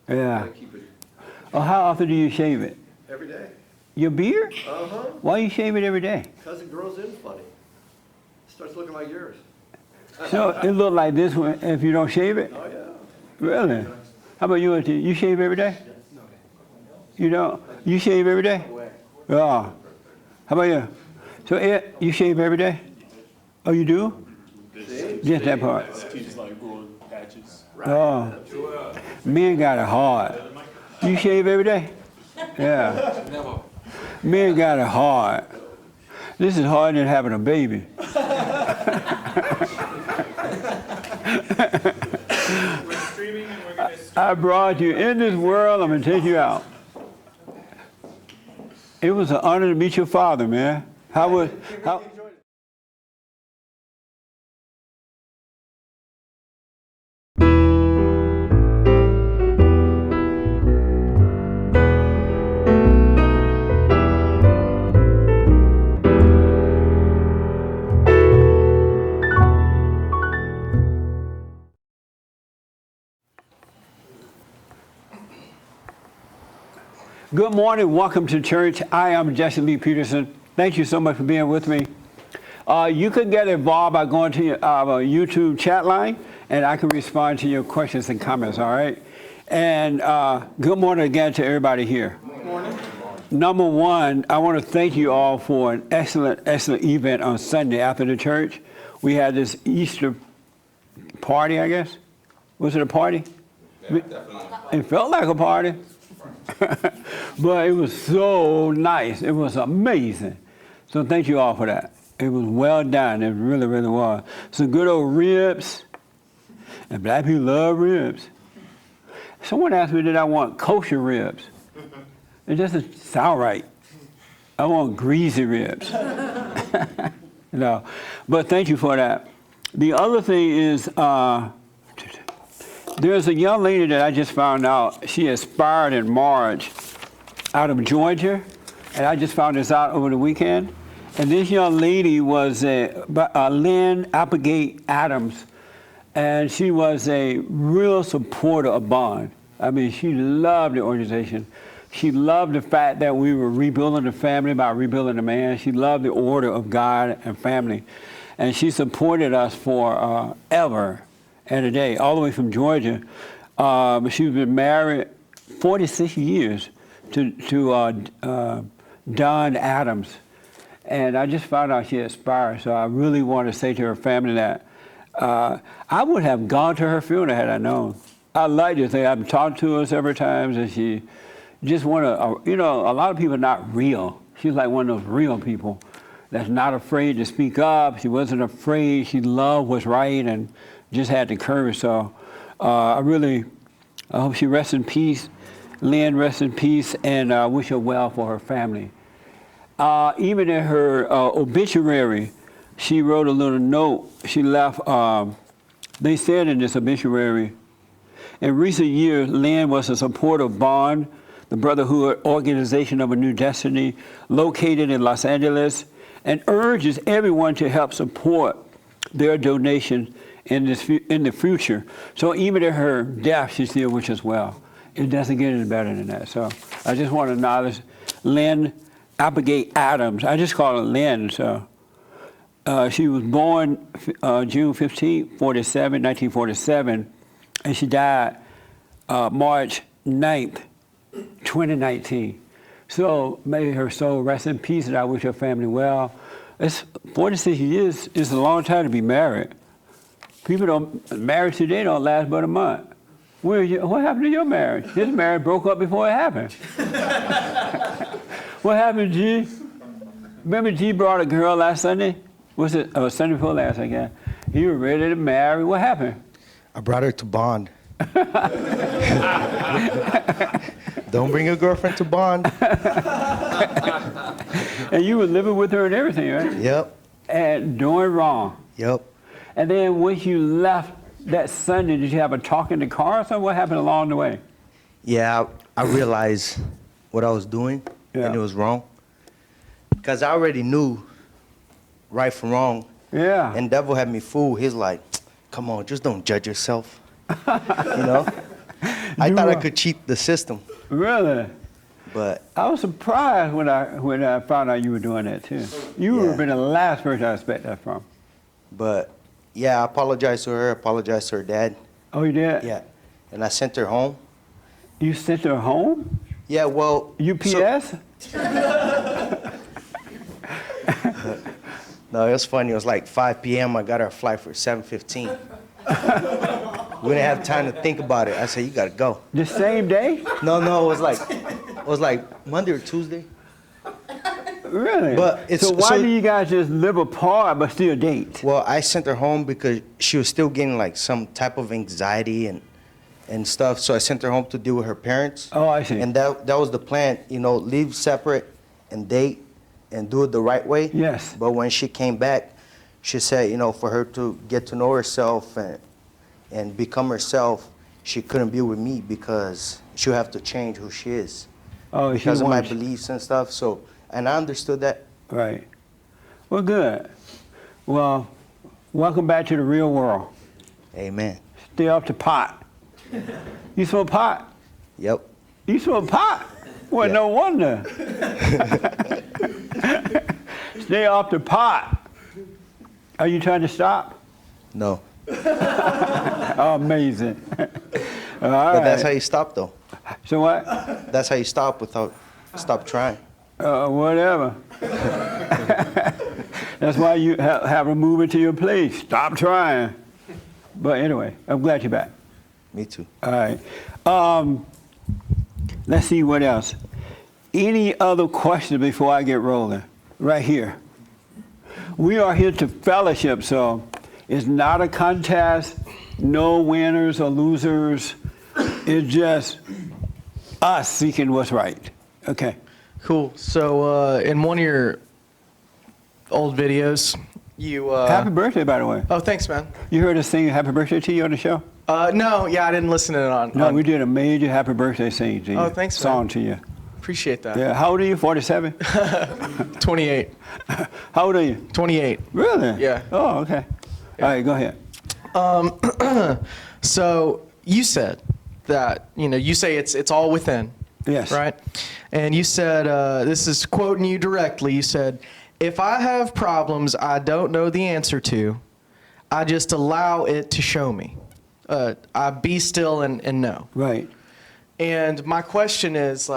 Yeah. Gotta keep it Oh, how often do you shave it? every day. Your beard? Uh-huh. Why you shave it every day? Because it grows in funny. It starts looking like yours. So it look like this one if you don't shave it? Oh, yeah. Really? How about you, Auntie? You shave every day? You don't? You shave every day? Oh. How about you? So Ed, you shave every day? Oh, you do? Just that part. Just like growing patches. Oh. Men got it hard. You shave every day? Yeah. Men got it hard. This is harder than having a baby. We're streaming and we're going to I brought you in this world, I'm gonna take you out. It was an honor to meet your father, man. How? Good morning, welcome to church. I am Jesse Lee Peterson. Thank you so much for being with me. You can get involved by going to our YouTube chat line, and I can respond to your questions and comments, all right? And good morning again to everybody here. Good morning. Number one, I want to thank you all for an excellent event on Sunday after the church. We had this Easter party, I guess. Was it a party? Yeah, definitely. It felt like a party. But it was so nice. It was amazing. So thank you all for that. It was well done. It really, really was. Some good old ribs. And black people love ribs. Someone asked me, did I want kosher ribs? It doesn't sound right. I want greasy ribs. No. But thank you for that. The other thing is, there's a young lady that I just found out. She expired in March out of Georgia, and I just found this out over the weekend. And this young lady was Lynn Applegate Adams, and she was a real supporter of Bond. I mean, she loved the organization. She loved the fact that we were rebuilding the family by rebuilding the man. She loved the order of God and family. And she supported us for ever and a day, all the way from Georgia. She's been married 46 years to Don Adams. And I just found out she expired, so I really want to say to her family that I would have gone to her funeral had I known. I like to think, I've talked to her several times, and she just want to, a lot of people are not real. She's like one of those real people that's not afraid to speak up. She wasn't afraid. She loved what's right and just had the courage. So I hope she rests in peace. Lynn rests in peace, and I wish her well for her family. Even in her obituary, she wrote a little note. She left, they said in this obituary, in recent years, Lynn was a supporter of Bond, the Brotherhood Organization of a New Destiny, located in Los Angeles, and urges everyone to help support their donation in the future. So even at her death, she still wishes well. It doesn't get any better than that. So I just want to acknowledge Lynn Applegate Adams. I just call her Lynn. So she was born June 15, 1947, and she died March 9th, 2019. So may her soul rest in peace, and I wish her family well. It's 46 years is a long time to be married. People marriage today don't last but a month. What happened to your marriage? His marriage broke up before it happened. What happened, G? Remember G brought a girl last Sunday? Was it Sunday before last, I guess? You were ready to marry. What happened? I brought her to Bond. Don't bring a girlfriend to Bond. And you were living with her and everything, right? Yep. And doing wrong. Yep. And then when you left that Sunday, did you have a talk in the car or something? What happened along the way? Yeah, I realized what I was doing, and it was wrong. Because I already knew right from wrong. Yeah. And devil had me fooled. He's like, come on, just don't judge yourself. You know? I You thought I were- could cheat the system, Really? but I was surprised when I found out you were doing that too. You would Yeah. have been the last person I expect that from. yeah, I apologized to her. Apologized to her dad. Oh, you did? Yeah, and I sent her home. You sent her home? Yeah, well, UPS? no, it was funny. It was like 5 p.m. I got our flight for 7:15. We didn't have time to think about it. I said, "You gotta go." The same day? No, it was like Monday or Tuesday. Really? But it's- so why so- do you guys just live apart but still date? Well, I sent her home because she was still getting like some type of anxiety and stuff. So I sent her home to deal with her parents. Oh, I see. And that was the plan, leave separate and date and do it the right way. Yes. But when she came back, she said, for her to get to know herself and become herself, she couldn't be with me because she'll have to change who she is Oh, she because of my wants- beliefs and stuff. So, and I understood that. Right. Well, good. Well, welcome back to the real world. Amen. Stay off the pot. You smoke pot? Yep. You smoke pot? Well, Yeah. no wonder. Stay off the pot. Are you trying to stop? No. Oh, amazing. All But that's how right. you stop, though. So what? That's how you stop without stop trying. Whatever. That's why you have to move into your place. Stop trying. But anyway, I'm glad you're back. Me too. All right. Let's see what else. Any other questions before I get rolling? Right here. We are here to fellowship, so it's not a contest, no winners or losers. It's just us seeking what's right. Okay. Cool. So in one of your old videos, you Happy birthday, by the way. oh, thanks, man. You heard us sing happy birthday to you on the show? No, yeah, I didn't listen to it on. No, on- we did a major happy birthday sing to you. Oh, thanks, man. Song to you. Appreciate that. Yeah. How old are you? 47? 28. How old are you? 28. Really? Yeah. Oh, okay. All right, go ahead. So you said that you say it's all within. Yes. Right. And you said this is quoting you directly. You said, "If I have problems I don't know the answer to, I just allow it to show me. I be still and know." Right. And my question is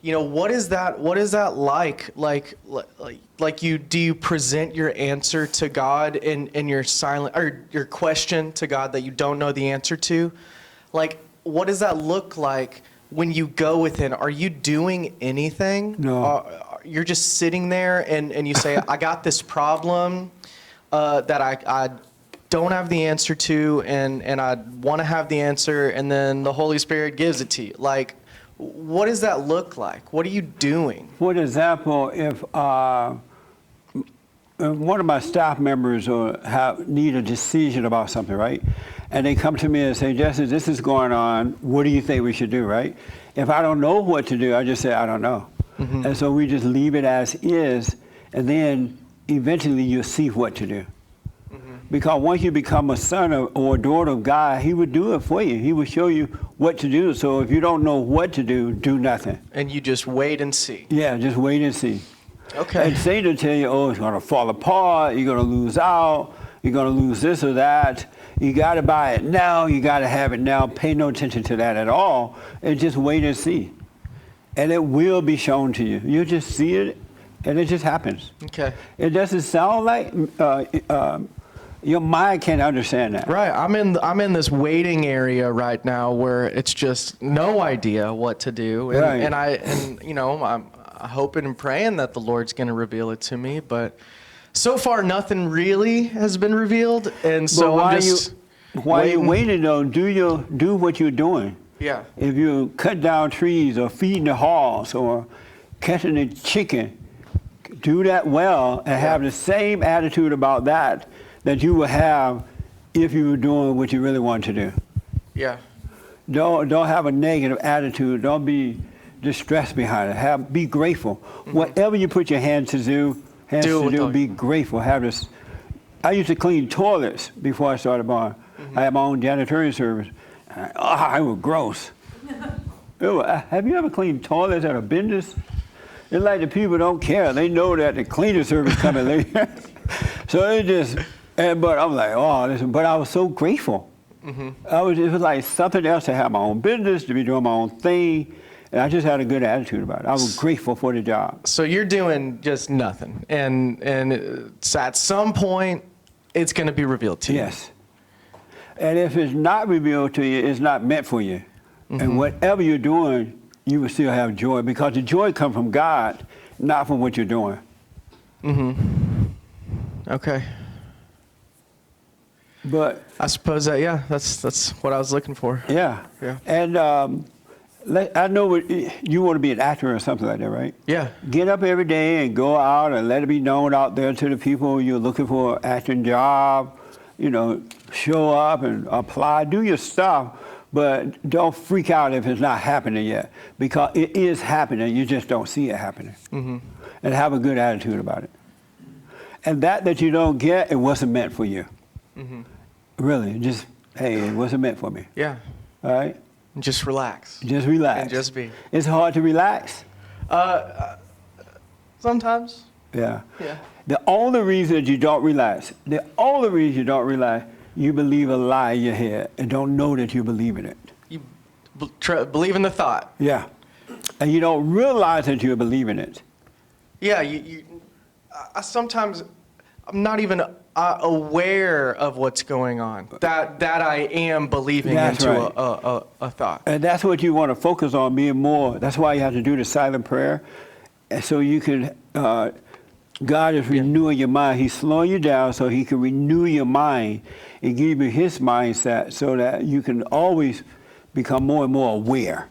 what is that like? Like do you present your answer to God in your silent, or your question to God that you don't know the answer to? Like, what does that look like when you go within? Are you doing anything? No. You're just sitting there and you say, I got this problem that I don't have the answer to, and I want to have the answer, and then the Holy Spirit gives it to you. Like, what does that look like? What are you doing? For example, if one of my staff members need a decision about something, right? And they come to me and say, "Jesse, this is going on. What do you think we should do?" Right? If I don't know what to do, I just say, "I don't know." Mm-hmm. And so we just leave it as is, and then eventually you'll see what to do. Because once you become a son or a daughter of God, He would do it for you. He would show you what to do. So if you don't know what to do, do nothing. And you just wait and see. Yeah, just wait and see. Okay. And Satan will tell you, oh, it's going to fall apart. You're going to lose out. You're going to lose this or that. You got to buy it now. You got to have it now. Pay no attention to that at all. And just wait and see. And it will be shown to you. You just see it, and it just happens. Okay. It doesn't sound like your mind can't understand that. Right. I'm in this waiting area right now where it's just no idea what to do. And, Right. I'm hoping and praying that the Lord's going to reveal it to me, but so far nothing really has been revealed. And so But I'm just while you're waiting. waiting, though, do what you're doing. Yeah. If you cut down trees or feeding the horse or catching the chicken, do that well and have the same attitude about that you would have if you were doing what you really want to do. Yeah. Don't have a negative attitude. Don't be distressed behind it. Be grateful. Whatever you put your hands to do, be grateful. Have this. I used to clean toilets before I started barn. I had my own janitorial service. It was gross. Have you ever cleaned toilets at a business? It's like the people don't care. They know that the cleaning service coming later. So it just, but I'm like, oh, listen, but I was so grateful. It was like something else to have my own business, to be doing my own thing. And I just had a good attitude about it. I was grateful for the job. So you're doing just nothing, and it's at some point, it's going to be revealed to you. Yes. And if it's not revealed to you, it's not meant for you. And whatever you're doing, you will still have joy, because the joy comes from God, not from what you're doing. Okay. But I suppose that, yeah, that's what I was looking for. yeah. Yeah. And I know you want to be an actor or something like that, right? Yeah. Get up every day and go out and let it be known out there to the people you're looking for an acting job. You know, show up and apply, do your stuff, but don't freak out if it's not happening yet, because it is happening. You just don't see it happening. And have a good attitude about it. And that you don't get, it wasn't meant for you. Really, just, hey, it wasn't meant for me. Yeah. All right? And just relax. Just relax. And just be. It's hard to relax. Sometimes. Yeah. Yeah. The only reason that you don't relax, you believe a lie in your head and don't know that you believe in it. You believe in the thought. Yeah. And you don't realize that you're believing it. Yeah. I sometimes, I'm not even aware of what's going on. That I am believing That's into right. a thought. And that's what you want to focus on, being more. That's why you have to do the silent prayer. And so you can, God is renewing your mind. He's slowing you down so he can renew your mind and give you his mindset so that you can always become more and more aware.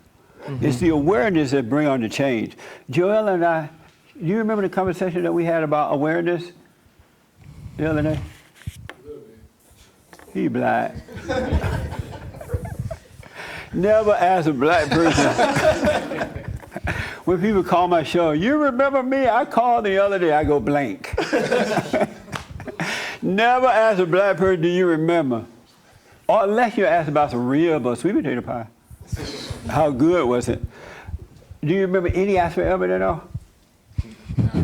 It's the awareness that brings on the change. Joel and I, do you remember the conversation that we had about awareness the other day? He black. Never ask a black person. When people call my show, you remember me? I called the other day, I go blank. Never ask a black person, do you remember? Or unless you ask about some rib or sweet potato pie. How good was it? Do you remember any aspect of it at all?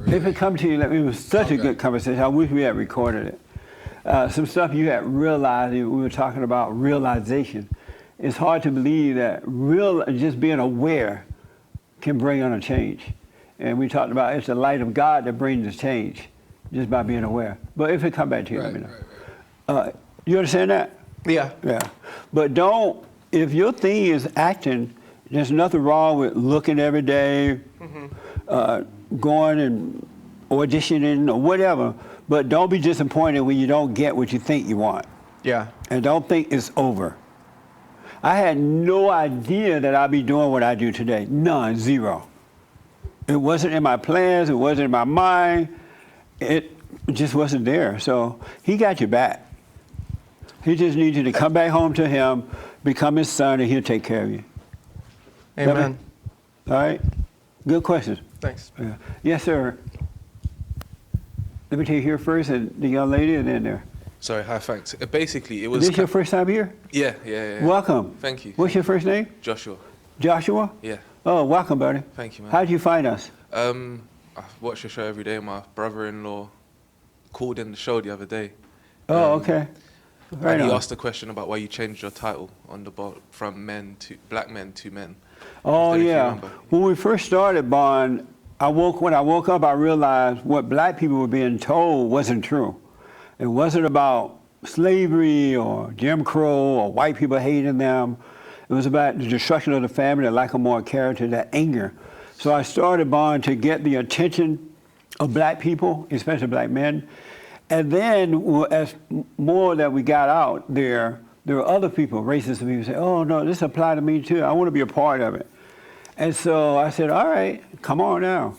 If it come to you, it was such a good conversation. I wish we had recorded it. Some stuff you had realized, we were talking about realization. It's hard to believe that just being aware can bring on a change. And we talked about it's the light of God that brings the change, just by being aware. But if it come back to you, let me know. You understand that? Yeah. Yeah. But don't, if your thing is acting, there's nothing wrong with looking every day, going and auditioning or whatever, but don't be disappointed when you don't get what you think you want. Yeah. And don't think it's over. I had no idea that I'd be doing what I do today. None, zero. It wasn't in my plans, it wasn't in my mind. It just wasn't there. So he got you back. He just needs you to come back home to him, become his son, and he'll take care of you. Amen. All right? Good questions. Thanks. Yeah. Yes, sir. Let me take you here first, and the young lady, and then there. Sorry, hi, thanks. Basically, it Is was... this your first time here? Yeah. Welcome. Thank you. What's your first name? Joshua. Joshua? Yeah. Oh, welcome, buddy. Thank you, man. How did you find us? I watch your show every day. My brother-in-law called in the show the other day. Oh, okay. Right And he on. asked a question about why you changed your title on the board from black men to men. Oh, If you yeah. remember. When we first started Bond, when I woke up, I realized what black people were being told wasn't true. It wasn't about slavery or Jim Crow or white people hating them. It was about the destruction of the family, the lack of moral character, that anger. So I started Bond to get the attention of black people, especially black men. And then as more that we got out there were other people, racist people, say, oh no, this applies to me too. I want to be a part of it. And so I said, all right, come on now.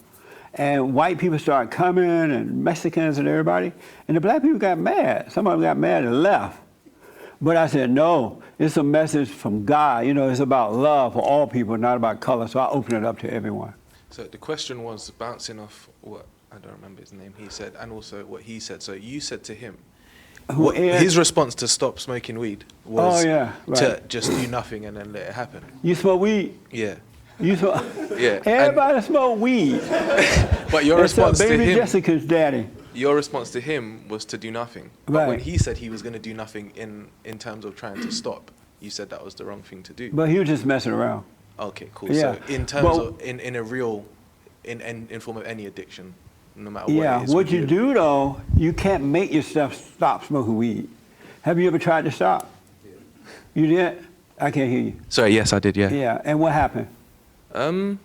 And white people started coming, and Mexicans and everybody. And the black people got mad. Some of them got mad and left. But I said, no, it's a message from God. You know, it's about love for all people, not about color. So I opened it up to everyone. So the question was bouncing off what, I don't remember his name, he said, and also what he said. So you said to him, His response to stop smoking weed was Oh, yeah, to right. just do nothing and then let it happen. You smoke weed? Yeah. You smoke? Yeah. and- Everybody smoke weed. but your Except response to baby him, Jessica's daddy. your response to him was to do nothing. But when Right. he said he was going to do nothing in terms of trying to stop, you said that was the wrong thing to do. But he was just messing around. Okay, cool. Yeah. So in terms Well- of in a real in form of any addiction, no matter what Yeah, it is. what would you do though, you can't make yourself stop smoking weed. Have you ever tried to stop? You did? I can't hear you. Sorry, yes, I did. Yeah. Yeah, and what happened? It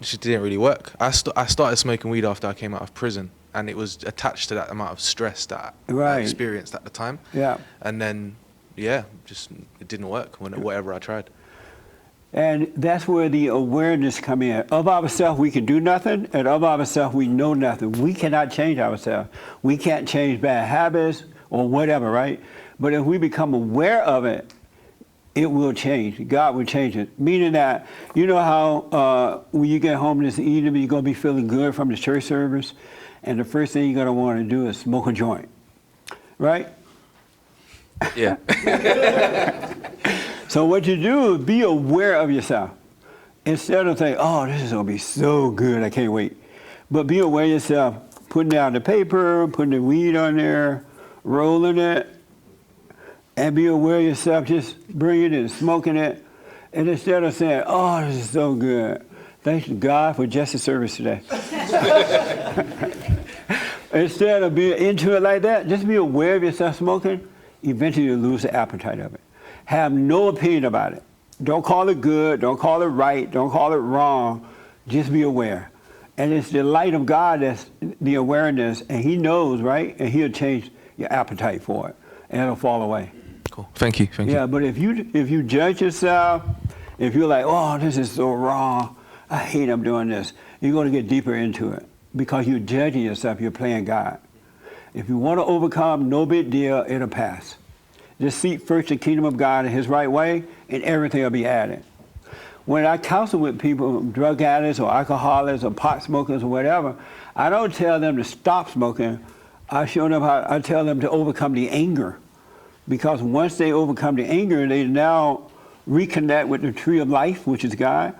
just didn't really work. I started smoking weed after I came out of prison, and it was attached to that amount of stress that I Right. experienced at the time. Yeah. And then, yeah, just it didn't work whatever I tried. And that's where the awareness come in. Of ourselves, we can do nothing, and of ourselves, we know nothing. We cannot change ourselves. We can't change bad habits or whatever, right? But if we become aware of it, it will change. God will change it. Meaning that, you know how when you get home this evening, you're going to be feeling good from the church service, and the first thing you're going to want to do is smoke a joint, right? Yeah. So what you do is be aware of yourself. Instead of saying, oh, this is going to be so good, I can't wait. But be aware of yourself, putting down the paper, putting the weed on there, rolling it, and be aware of yourself, just bringing it and smoking it. And instead of saying, oh, this is so good, thanks to God for justice service today. Instead of being into it like that, just be aware of yourself smoking. Eventually you'll lose the appetite of it. Have no opinion about it. Don't call it good, don't call it right, don't call it wrong. Just be aware. And it's the light of God that's the awareness, and He knows, right? And He'll change your appetite for it, and it'll fall away. Cool. Thank you. Yeah, but if you judge yourself, if you're like, oh, this is so wrong, I hate I'm doing this, you're going to get deeper into it because you're judging yourself, you're playing God. If you want to overcome, no big deal, it'll pass. Just seek first the kingdom of God in His right way, and everything will be added. When I counsel with people, drug addicts or alcoholics or pot smokers or whatever, I don't tell them to stop smoking. I tell them to overcome the anger. Because once they overcome the anger, they now reconnect with the tree of life, which is God.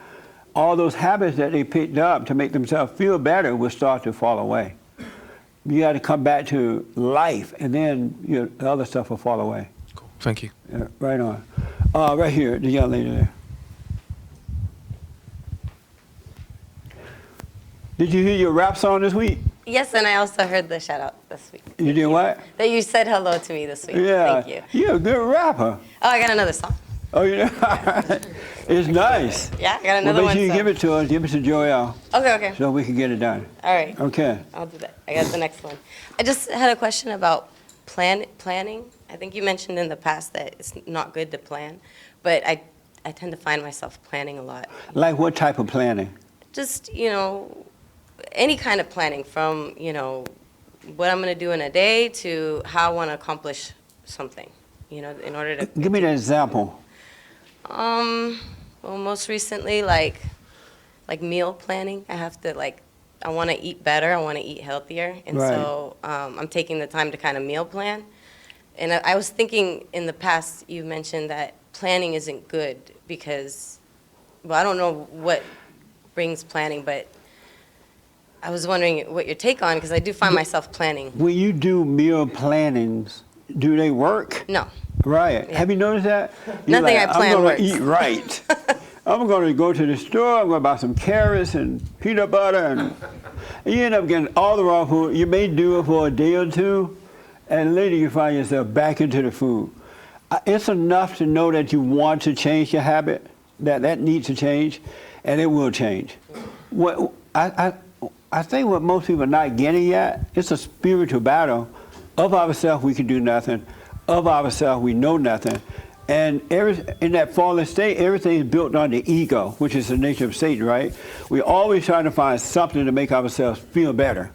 All those habits that they picked up to make themselves feel better will start to fall away. You got to come back to life, and then the other stuff will fall away. Cool. Thank you. Yeah, right on. Right here, the young lady there. Did you hear your rap song this week? Yes, and I also heard the shout out this week. You did what? That you said hello to me this week. Yeah. Thank you. You're a good rapper. Oh, I got another song. Oh, you know? It's nice. Yeah, I got another Well, make one. sure you so- give it to us. Give it to Joel Okay. so we can get it done. All right. Okay. I'll do that. I got the next one. I just had a question about planning. I think you mentioned in the past that it's not good to plan, but I tend to find myself planning a lot. Like what type of planning? Just, any kind of planning from, what I'm going to do in a day to how I want to accomplish something, in order to. Give me an example. Well, most recently, like meal planning. I have to I want to eat better. I want to eat healthier, and Right. so I'm taking the time to kind of meal plan. And I was thinking in the past, you mentioned that planning isn't good because, well, I don't know what brings planning, but I was wondering what your take on, because I do find myself planning. When you do meal plannings, do they work? No. Right. Yeah. Have you noticed that? You're Nothing I plan I'm going works. to eat right. I'm going to go to the store, I'm going to buy some carrots and peanut butter, and you end up getting all the wrong food. You may do it for a day or two, and later you find yourself back into the food. It's enough to know that you want to change your habit, that needs to change, and it will change. What I think what most people are not getting yet, it's a spiritual battle. Of ourselves, we can do nothing. Of ourselves, we know nothing. And in that fallen state, everything is built on the ego, which is the nature of Satan, right? We're always trying to find something to make ourselves feel better.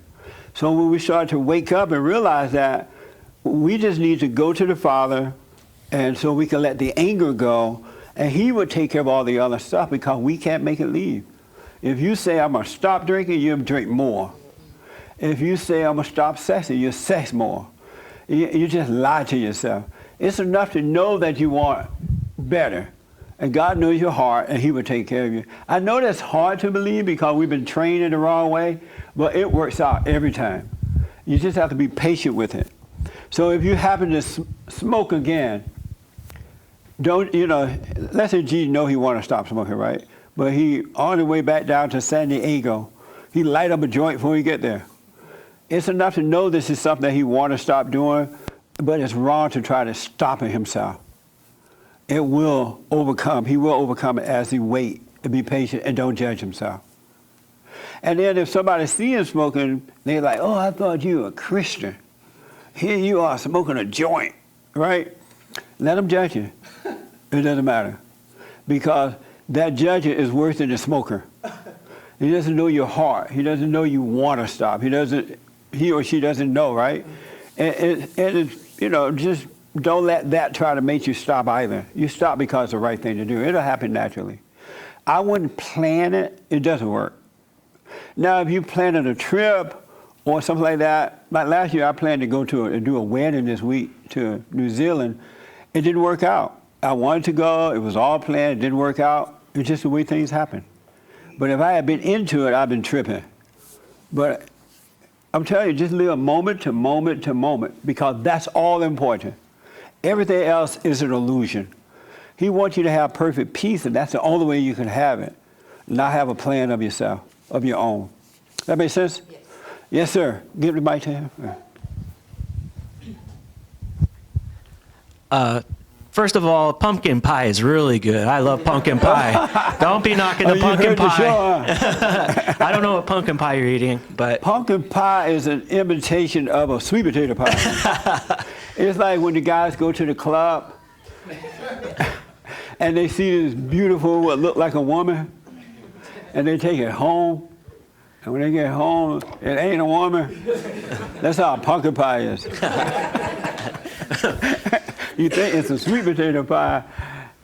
So when we start to wake up and realize that we just need to go to the Father, and so we can let the anger go, and He will take care of all the other stuff because we can't make it leave. If you say, I'm going to stop drinking, you'll drink more. If you say, I'm going to stop sexing, you'll sex more. You just lie to yourself. It's enough to know that you want better. And God knows your heart, and he will take care of you. I know that's hard to believe because we've been trained in the wrong way, but it works out every time. You just have to be patient with it. So if you happen to smoke again, don't, let's say Jesus know he want to stop smoking, right? But he, on the way back down to San Diego, he light up a joint before he get there. It's enough to know this is something that he want to stop doing, but it's wrong to try to stop it himself. It will overcome. He will overcome it as he wait and be patient and don't judge himself. And then if somebody sees him smoking, they're like, oh, I thought you were a Christian. Here you are smoking a joint, right? Let him judge you. It doesn't matter. Because that judger is worse than the smoker. He doesn't know your heart. He doesn't know you want to stop. He or she doesn't know, right? And just don't let that try to make you stop either. You stop because it's the right thing to do. It'll happen naturally. I wouldn't plan it. It doesn't work. Now, if you planted a trip or something like that, like last year I planned to go to do a wedding this week to New Zealand. It didn't work out. I wanted to go. It was all planned. It didn't work out. It's just the way things happen. But if I had been into it, I'd been tripping. But I'm telling you, just live moment to moment to moment, because that's all important. Everything else is an illusion. He wants you to have perfect peace, and that's the only way you can have it. Not have a plan of yourself, of your own. That make sense? Yes. Yes, sir. Give the mic to him. First of all, pumpkin pie is really good. I love pumpkin pie. Don't be knocking the You pumpkin heard the pie. show, huh? I don't know what pumpkin pie you're eating, but Pumpkin pie is an imitation of a sweet potato pie. It's like when the guys go to the club and they see this beautiful, what look like a woman, and they take it home. And when they get home, it ain't a woman. That's how a pumpkin pie is. You think it's a sweet potato pie,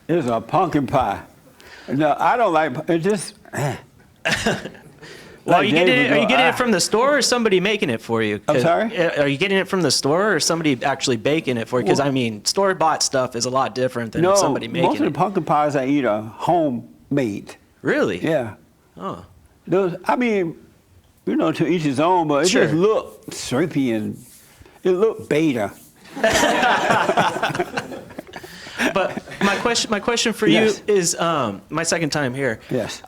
it's a pumpkin pie. No, I don't like it. Just. well, Like are you getting David, it from the store or somebody making it for you? I'm sorry? Are you getting it from the store or somebody actually baking it for you? Because Well- I mean, store-bought stuff is a lot different than No, somebody most making of it. the pumpkin pies I eat are homemade. Really? Yeah. Oh. Those, I mean, to each his own, but it Sure. just look shrimpy and it look beta. But my question for Yes. you is, my second time here. Yes.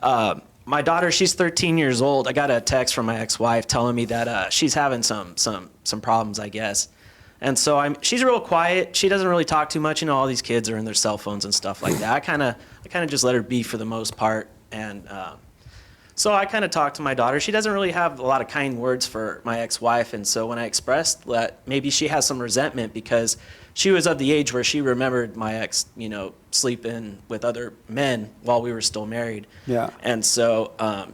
My daughter, she's 13 years old. I got a text from my ex-wife telling me that she's having some problems, I guess. And so she's real quiet. She doesn't really talk too much. All these kids are in their cell phones and stuff like that. I kind of just let her be for the most part. And so I kind of talked to my daughter. She doesn't really have a lot of kind words for my ex-wife. And so when I expressed that maybe she has some resentment because she was of the age where she remembered my ex, sleeping with other men while we were still married. Yeah. And so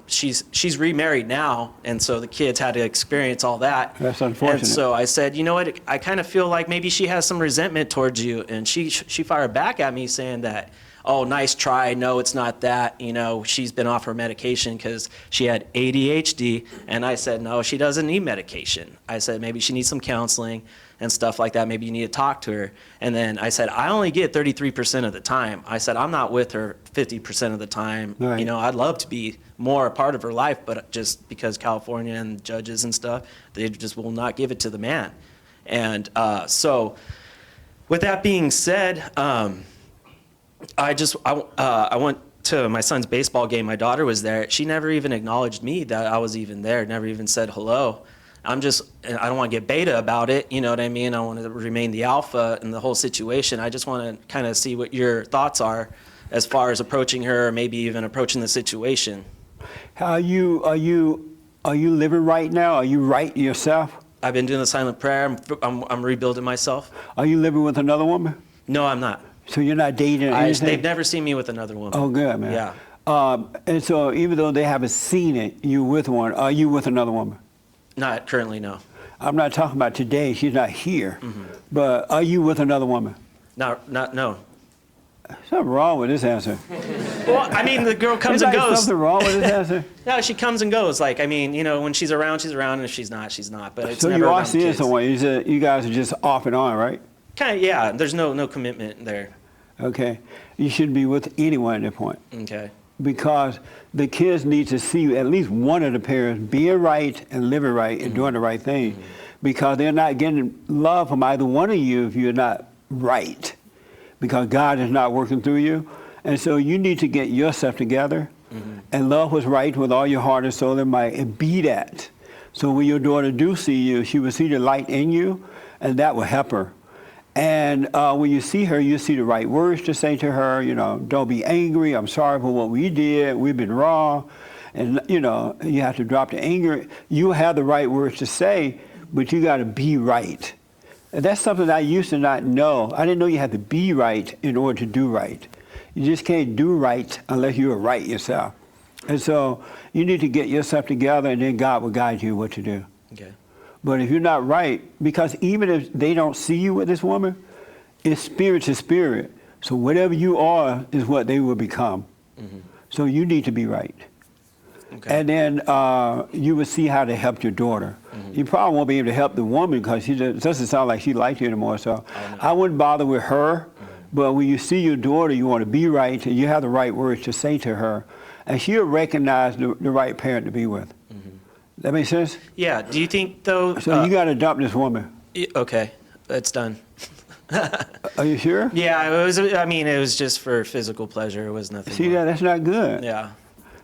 she's remarried now, and so the kids had to experience all that. That's unfortunate. And so I said, you know what? I kind of feel like maybe she has some resentment towards you, and she fired back at me saying that, oh, nice try. No, it's not that. She's been off her medication because she had ADHD. And I said, no, she doesn't need medication. I said, maybe she needs some counseling and stuff like that. Maybe you need to talk to her. And then I said, I only get 33% of the time. I said, I'm not with her 50% of the time. Right. I'd love to be more a part of her life, but just because California and judges and stuff, they just will not give it to the man. And so with that being said, I went to my son's baseball game. My daughter was there. She never even acknowledged me that I was even there, never even said hello. I don't want to get beta about it, you know what I mean? I want to remain the alpha in the whole situation. I just want to kind of see what your thoughts are as far as approaching her, or maybe even approaching the situation. Are you living right now? Are you right yourself? I've been doing the silent prayer. I'm rebuilding myself. Are you living with another woman? No, I'm not. So you're not dating or anything? They've never seen me with another woman. Oh, good, man. Yeah. And so even though they haven't seen it, you with one, are you with another woman? Not currently, no. I'm not talking about today. She's not here. Mm-hmm. But are you with another woman? No. Something wrong with this answer. Well, I mean, the girl comes Is and there goes. something wrong with this answer? No, she comes and goes. Like, I mean, you know, when she's around, and if she's not, she's not. But it's So never you are around the seeing kids. someone. You guys are just off and on, right? Kind of, yeah. There's no commitment there. Okay. You shouldn't be with anyone at that point Okay. because the kids need to see at least one of the parents being right and living right and doing the right thing because they're not getting love from either one of you if you're not right because God is not working through you. And so you need to get yourself together and love what's right with all your heart and soul and might and be that. So when your daughter do see you, she will see the light in you and that will help her. And when you see her, you see the right words to say to her, you know, don't be angry, I'm sorry for what we did, we've been wrong. And, you know, you have to drop the anger. You have the right words to say, but you got to be right. And that's something I used to not know. I didn't know you had to be right in order to do right. You just can't do right unless you're right yourself. And so you need to get yourself together and then God will guide you what to do. Okay. But if you're not right, because even if they don't see you with this woman, it's spirit to spirit. So whatever you are is what they will become. So you need to be right. Okay. And then you will see how to help your daughter. You probably won't be able to help the woman because she doesn't sound like she likes you anymore. So I wouldn't bother with her. But when you see your daughter, you want to be right and you have the right words to say to her. And she'll recognize the right parent to be with. That makes sense? Yeah. Do you think though? So you got to dump this woman. Okay, that's done. Are you sure? Yeah, it was. I mean, it was just for physical pleasure. It was nothing. See, more. that's not good. Yeah.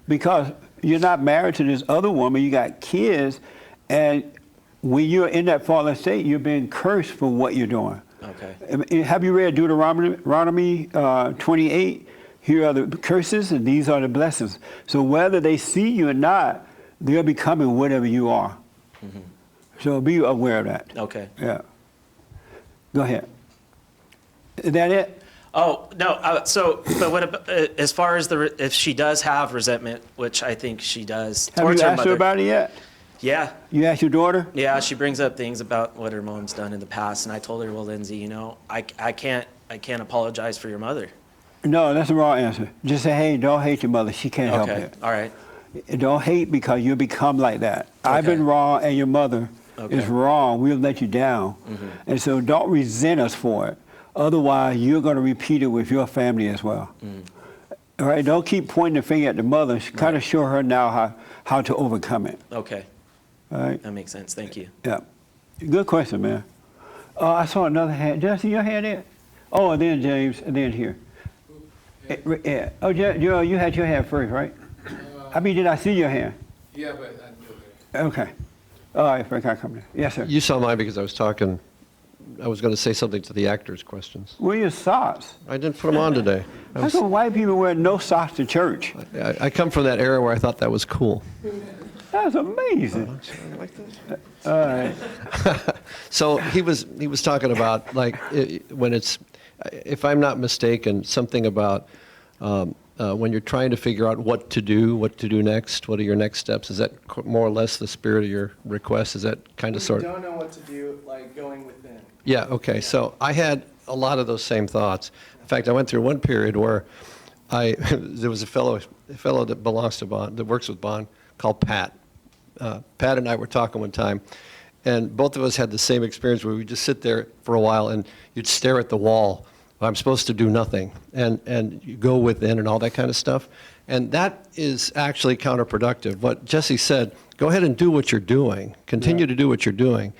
Because you're not married to this other woman, you got kids, and when you're in that fallen state, you're being cursed for what you're doing. Okay. Have you read Deuteronomy 28? Here are the curses, and these are the blessings. So whether they see you or not, they're becoming whatever you are. So be aware of that. Okay. Yeah. Go ahead. Is that it? Oh no. But what about, as far as if she does have resentment, which I think she does Have towards you her asked mother? her about it yet? Yeah. You asked your daughter? Yeah, she brings up things about what her mom's done in the past, and I told her, well, Lindsay, you know, I can't apologize for your mother. No, that's the wrong answer. Just say, hey, don't hate your mother. She can't help Okay. it. All right. Don't hate because you become like that. I've Okay. been wrong and your mother Okay. is wrong. We'll let you down. And so don't resent us for it. Otherwise, you're going to repeat it with your family as well. All right? Don't keep pointing the finger at the mother. Kind of show her now how to overcome it. Okay. All right? That makes sense. Thank you. Yeah. Good question, man. I saw another hand. Did I see your hand there? Oh, and then James, and then here. Yeah. Oh, Joe, you had your hand first, right? I mean, did I see your hand? Yeah, but I'm okay. Okay. All right, Frank, I come in. Yes, sir. You saw mine because I was talking. I was going to say something to the actors' questions. Where are your socks? I didn't put them on today. How come white people wear no socks to church? I come from that era where I thought that was cool. That's amazing. All right. So he was talking about like when it's, if I'm not mistaken, something about when you're trying to figure out what to do next, what are your next steps? Is that more or less the spirit of your request? Is that kind of sort of? Don't know what to do, like going within. Yeah, okay. So I had a lot of those same thoughts. In fact, I went through one period where there was a fellow that belongs to Bond, that works with Bond, called Pat. Pat and I were talking one time, and both of us had the same experience where we just sit there for a while and you'd stare at the wall. I'm supposed to do nothing, and you go within and all that kind of stuff. And that is actually counterproductive. What Jesse said, go ahead and do what you're doing. Continue to do what you're doing.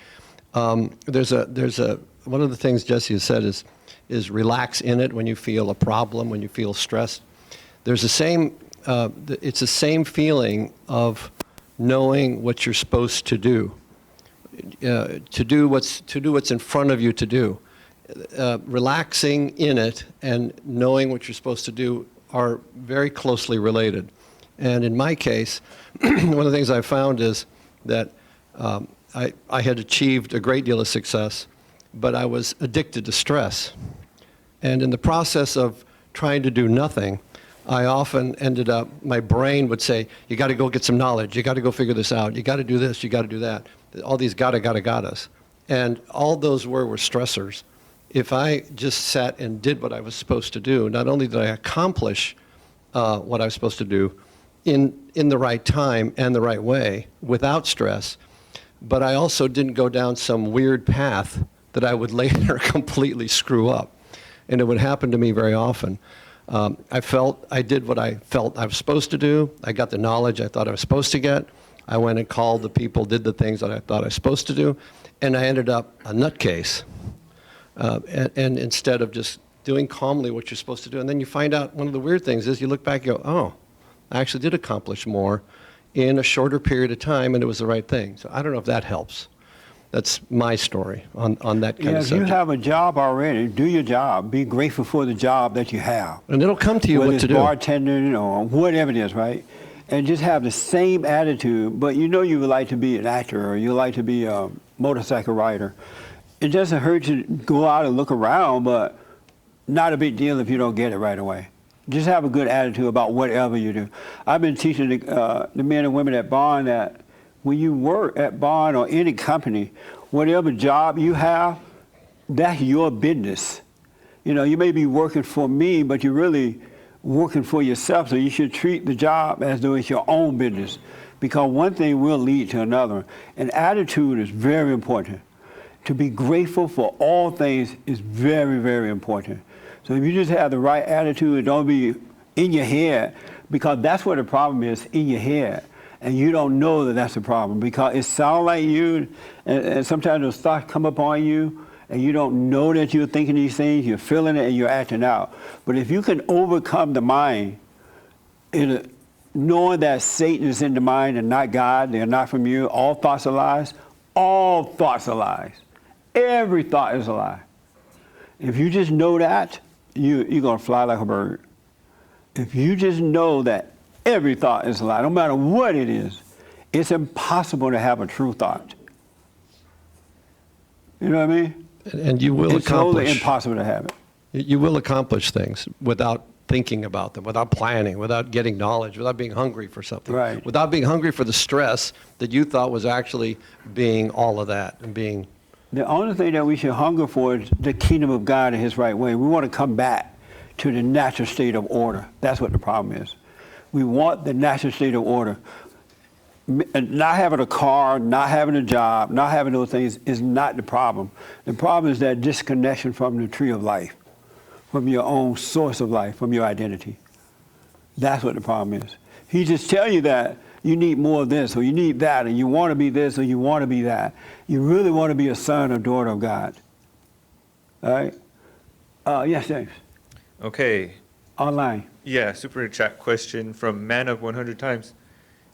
There's a one of the things Jesse has said is relax in it when you feel a problem, when you feel stressed. There's the same, it's the same feeling of knowing what you're supposed to do, to do what's in front of you to do. Relaxing in it and knowing what you're supposed to do are very closely related. And in my case, one of the things I found is that I had achieved a great deal of success, but I was addicted to stress. And in the process of trying to do nothing, I often ended up, my brain would say, you got to go get some knowledge, you got to go figure this out, you got to do this, you got to do that. All these gotta, gottas. And all those were stressors. if I just sat and did what I was supposed to do, not only did I accomplish what I was supposed to do in the right time and the right way without stress, but I also didn't go down some weird path that I would later completely screw up. And it would happen to me very often. I felt I did what I felt I was supposed to do. I got the knowledge I thought I was supposed to get. I went and called the people, did the things that I thought I was supposed to do, and I ended up a nutcase. And instead of just doing calmly what you're supposed to do, and then you find out one of the weird things is you look back and go, oh, I actually did accomplish more in a shorter period of time, and it was the right thing. So I don't know if that helps. That's my story on that kind Yeah, of if you subject. have a job already, do your job. Be grateful for the job that you have. And it'll come to you Whether what it's to do. bartending or whatever it is, right? And just have the same attitude, but you know you would like to be an actor or you like to be a motorcycle rider. It doesn't hurt to go out and look around, but not a big deal if you don't get it right away. Just have a good attitude about whatever you do. I've been teaching the men and women at Bond that when you work at Bond or any company, whatever job you have, that's your business. You know, you may be working for me, but you're really working for yourself, so you should treat the job as though it's your own business, because one thing will lead to another. And attitude is very important. To be grateful for all things is very, very important. So if you just have the right attitude, don't be in your head, because that's where the problem is, in your head. And you don't know that that's the problem, because it sounds like you, and sometimes those thoughts come upon you, and you don't know that you're thinking these things, you're feeling it, and you're acting out. But if you can overcome the mind, knowing that Satan is in the mind and not God, they're not from you, all thoughts are lies, all thoughts are lies. Every thought is a lie. If you just know that, you're going to fly like a bird. If you just know that every thought is a lie, no matter what it is, it's impossible to have a true thought. You know what I mean? And you will It's totally accomplish. impossible to have it. You will accomplish things without thinking about them, without planning, without getting knowledge, without being hungry for something. Right. Without being hungry for the stress that you thought was actually being all of that and being. The only thing that we should hunger for is the kingdom of God in his right way. We want to come back to the natural state of order. That's what the problem is. We want the natural state of order. Not having a car, not having a job, not having those things is not the problem. The problem is that disconnection from the tree of life, from your own source of life, from your identity. That's what the problem is. He just tell you that you need more of this, or you need that, and you want to be this, or you want to be that. You really want to be a son or daughter of God. All right? Yes, James. Okay. Online. Yeah, super chat question from Man of 100 Times.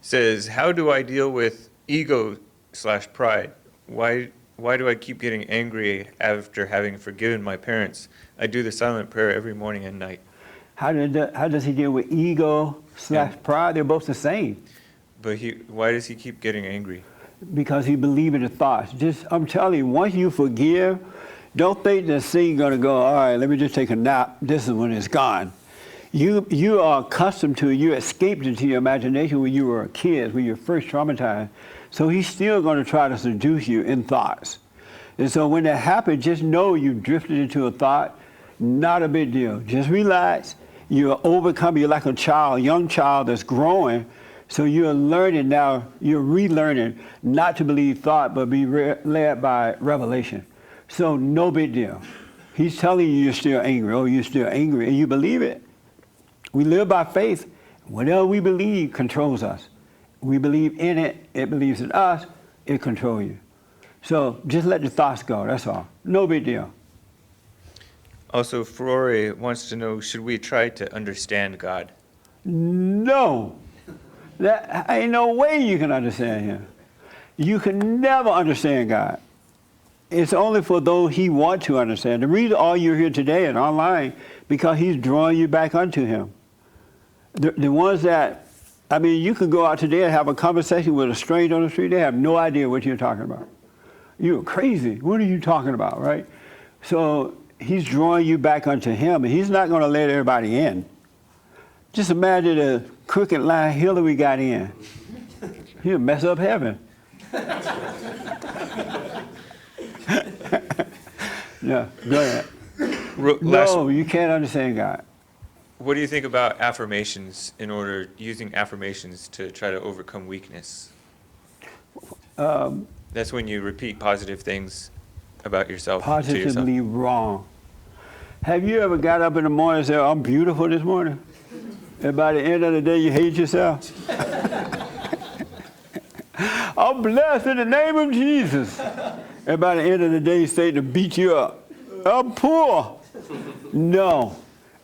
Says, how do I deal with ego/pride? Why do I keep getting angry after having forgiven my parents? I do the silent prayer every morning and night. How does he deal with ego/pride? They're both the same. But why does he keep getting angry? Because he believes in the thoughts. I'm telling you, once you forgive, don't think that Satan's going to go, all right, let me just take a nap. This is when it's gone. You are accustomed to it. You escaped into your imagination when you were a kid, when you were first traumatized. So he's still going to try to seduce you in thoughts. And so when that happens, just know you drifted into a thought. Not a big deal. Just relax. You're overcome. You're like a child, young child that's growing. So you're learning now, you're relearning not to believe thought, but be led by revelation. So no big deal. He's telling you you're still angry. Oh, you're still angry, and you believe it. We live by faith. Whatever we believe controls us. We believe in it, it believes in us, it controls you. So just let the thoughts go, that's all. No big deal. Also, Ferrari wants to know, should we try to understand God? No. That ain't no way you can understand him. You can never understand God. It's only for those he wants to understand. The reason all you're here today and online, because he's drawing you back unto him. The ones that, I mean, you could go out today and have a conversation with a stranger on the street, they have no idea what you're talking about. You're crazy. What are you talking about, right? So he's drawing you back unto him, and he's not going to let everybody in. Just imagine the crooked line Hillary got in. He'll mess up heaven. No, go ahead. Last, No, you can't understand God. what do you think about affirmations using affirmations to try to overcome weakness? That's when you repeat positive things about yourself to yourself. Positively wrong. Have you ever got up in the morning and said, I'm beautiful this morning? And by the end of the day, you hate yourself? I'm blessed in the name of Jesus. And by the end of the day, Satan will beat you up. I'm poor. No.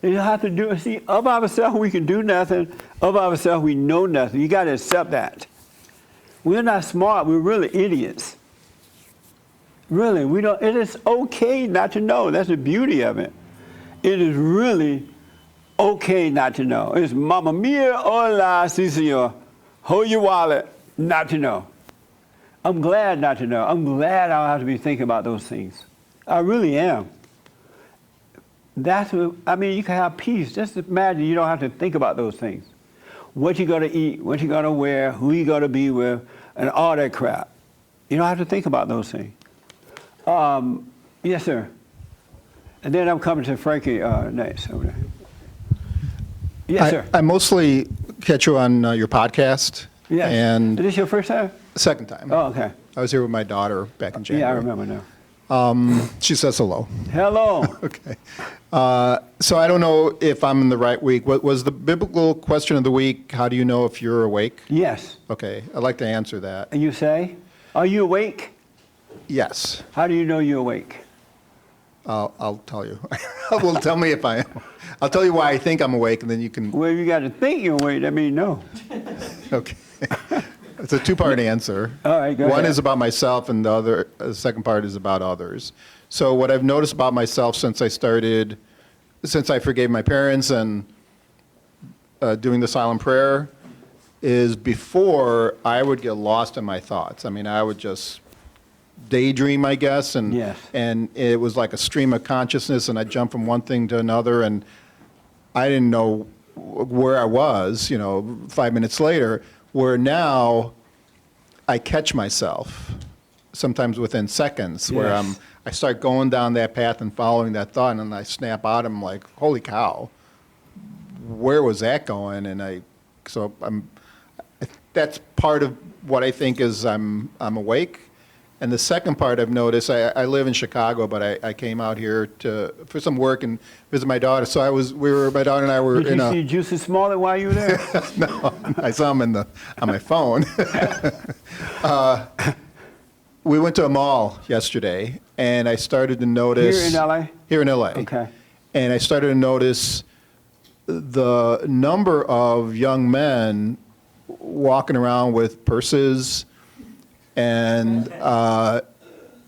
You have to do it. See, of ourselves, we can do nothing. Of ourselves, we know nothing. You got to accept that. We're not smart. We're really idiots. Really, we don't. It is okay not to know. That's the beauty of it. It is really okay not to know. It's Mamma Mia, hola, si senor. Hold your wallet, not to know. I'm glad not to know. I'm glad I don't have to be thinking about those things. I really am. That's what, I mean, you can have peace. Just imagine you don't have to think about those things. What you're going to eat, what you're going to wear, who you're going to be with, and all that crap. You don't have to think about those things. Yes, sir. And then I'm coming to Frankie next over there. Yes, sir. I mostly catch you on your podcast. Yes. And Is this your first time? second time. Oh, okay. I was here with my daughter back in January. Yeah, I remember now. She says hello. Hello. Okay. So I don't know if I'm in the right week. What was the biblical question of the week? How do you know if you're awake? Yes. Okay. I'd like to answer that. And you say, are you awake? Yes. How do you know you're awake? I'll tell you. Well, tell me if I am. I'll tell you why I think I'm awake, and then you can. Well, you got to think you're awake. That means no. Okay. It's a two-part answer. All right, go One ahead. is about myself, and the second part is about others. So what I've noticed about myself since I forgave my parents and doing the silent prayer, is before I would get lost in my thoughts. I mean, I would just daydream, I guess, and Yes. and it was like a stream of consciousness, and I'd jump from one thing to another, and I didn't know where I was, 5 minutes later, where now I catch myself sometimes within seconds, where Yes. I start going down that path and following that thought, and I snap out, I'm like, holy cow, where was that going? And that's part of what I think is I'm awake. And the second part I've noticed, I live in Chicago, but I came out here for some work and visit my daughter. So my daughter and I were Did in you see Juicy Smollett while you were there? No, I saw him on my phone. We went to a mall yesterday, and I started to notice. Here in L.A.? Here in L.A. Okay. And I started to notice the number of young men walking around with purses and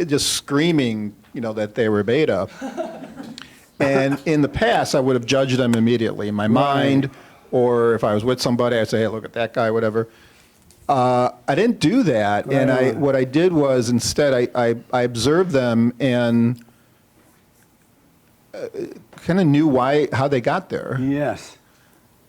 just screaming, that they were beta. And in the past, I would have judged them immediately in my mind, or if I was with somebody, I'd say, hey, look at that guy, whatever. I didn't do that, Right, and right. what I did was instead I observed them and kind of knew how they got there. Yes.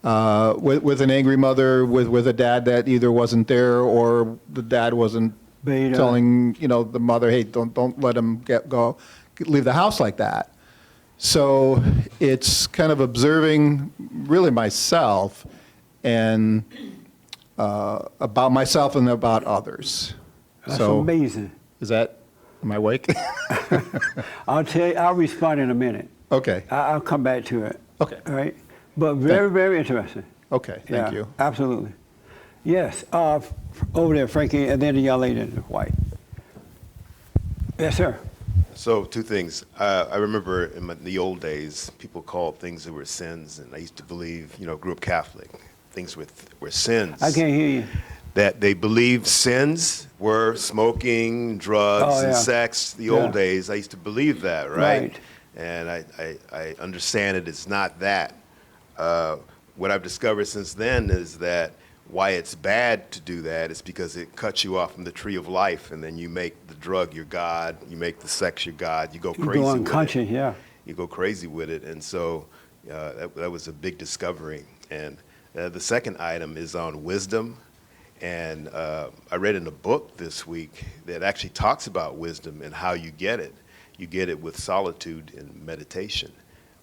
With an angry mother, with a dad that either wasn't there or the dad wasn't Beta. telling the mother, hey, don't let him leave the house like that. So it's kind of observing really myself and about myself and about others. That's So amazing. am I awake? I'll tell you, I'll respond in a minute. Okay. I'll come back to it. Okay. All right? But very, very interesting. Okay, thank Yeah, you. Absolutely. Yes. Over there, Frankie, and then the young lady in the white. Yes, sir. So, two things. I remember in the old days, people called things that were sins, and I used to believe, grew up Catholic, things were sins. I can't hear you. That they believed sins were smoking, drugs, Oh, yeah. and sex. The Yeah. old days, I used to believe that, right? Right. And I understand it's not that. What I've discovered since then is that why it's bad to do that is because it cuts you off from the tree of life, and then you make the drug your God, you make the sex your God, you go You crazy go with unconscious, it. yeah. You go crazy with it, and so that was a big discovery. And the second item is on wisdom, and I read in a book this week that actually talks about wisdom and how you get it. you get it with solitude and meditation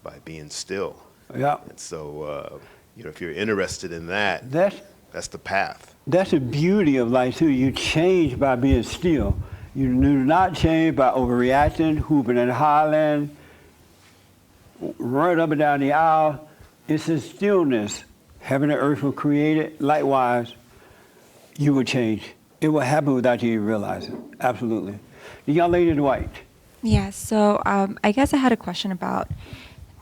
by being still. Yeah. And so, if you're interested in that, that's the path. That's the beauty of life too. You change by being still. You do not change by overreacting, hooping and hollering, running up and down the aisle. It's in stillness. Heaven and earth were created. Likewise, you will change. It will happen without you even realizing. Absolutely. The young lady in the white. Yeah, so I guess I had a question about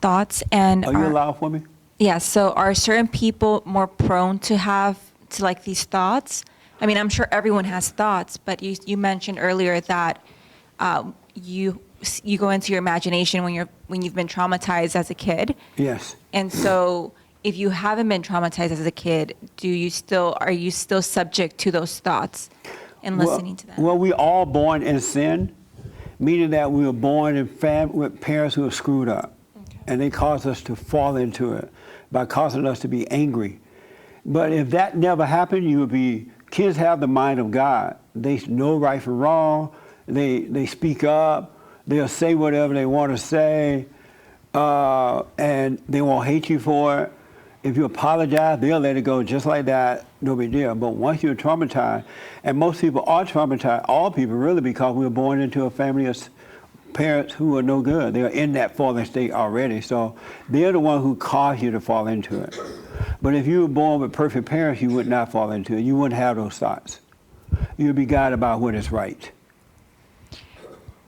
thoughts and. Are you allowed for me? Yeah, so are certain people more prone to have like these thoughts? I mean, I'm sure everyone has thoughts, but you mentioned earlier that you go into your imagination when you've been traumatized as a kid. Yes. And so if you haven't been traumatized as a kid, are you still subject to those thoughts and listening to them? Well, we all born in sin, meaning that we were born in with parents who are screwed up. Okay. And they cause us to fall into it by causing us to be angry. But if that never happened, kids have the mind of God. They know right from wrong. They speak up. They'll say whatever they want to say, and they won't hate you for it. If you apologize, they'll let it go just like that, no big deal. But once you're traumatized, and most people are traumatized, all people really, because we were born into a family of parents who are no good. They're in that fallen state already, so they're the one who caused you to fall into it. But if you were born with perfect parents, you would not fall into it. You wouldn't have those thoughts. You would be guided by what is right.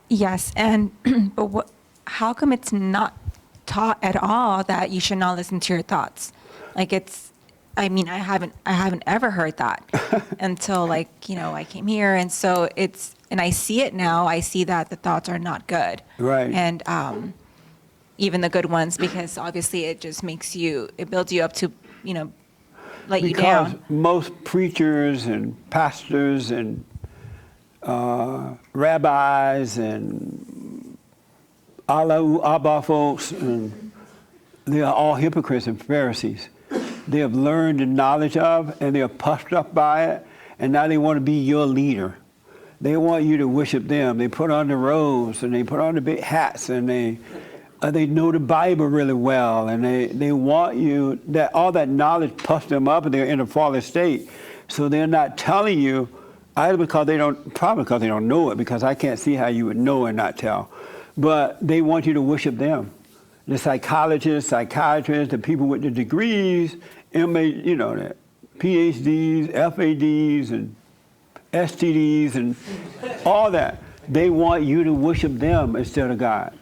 Yes, and but how come it's not taught at all that you should not listen to your thoughts? Like I haven't ever heard that until I came here, and so and I see it now. I see that the thoughts are not good. Right. And even the good ones, because obviously it just it builds you up to, let you down. Because most preachers and pastors and rabbis and Abba folks, and they are all hypocrites and Pharisees. They have learned the knowledge of, and they are puffed up by it, and now they want to be your leader. They want you to worship them. They put on the robes, and they put on the big hats, and they know the Bible really well, and they want you, that all that knowledge puffs them up, and they're in a fallen state. So they're not telling you, either probably because they don't know it, because I can't see how you would know and not tell. But they want you to worship them. The psychologists, psychiatrists, the people with the degrees, the PhDs, FADs, and STDs, and all that. They want you to worship them instead of God.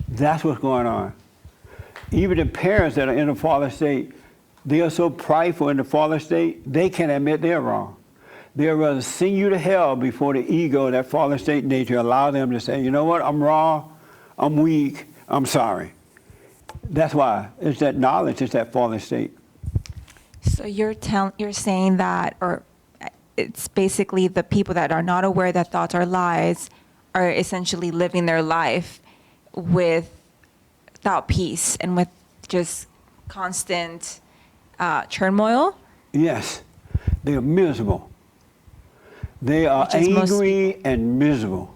That's what's going on. Even the parents that are in a fallen state, they are so prideful in the fallen state, they can't admit they're wrong. They'd rather send you to hell before the ego, that fallen state nature, allow them to say, you know what, I'm wrong, I'm weak, I'm sorry. That's why. It's that knowledge, it's that fallen state. So you're saying that, or it's basically the people that are not aware that thoughts are lies are essentially living their life without peace and with just constant turmoil? Yes. They are miserable. They are angry and miserable.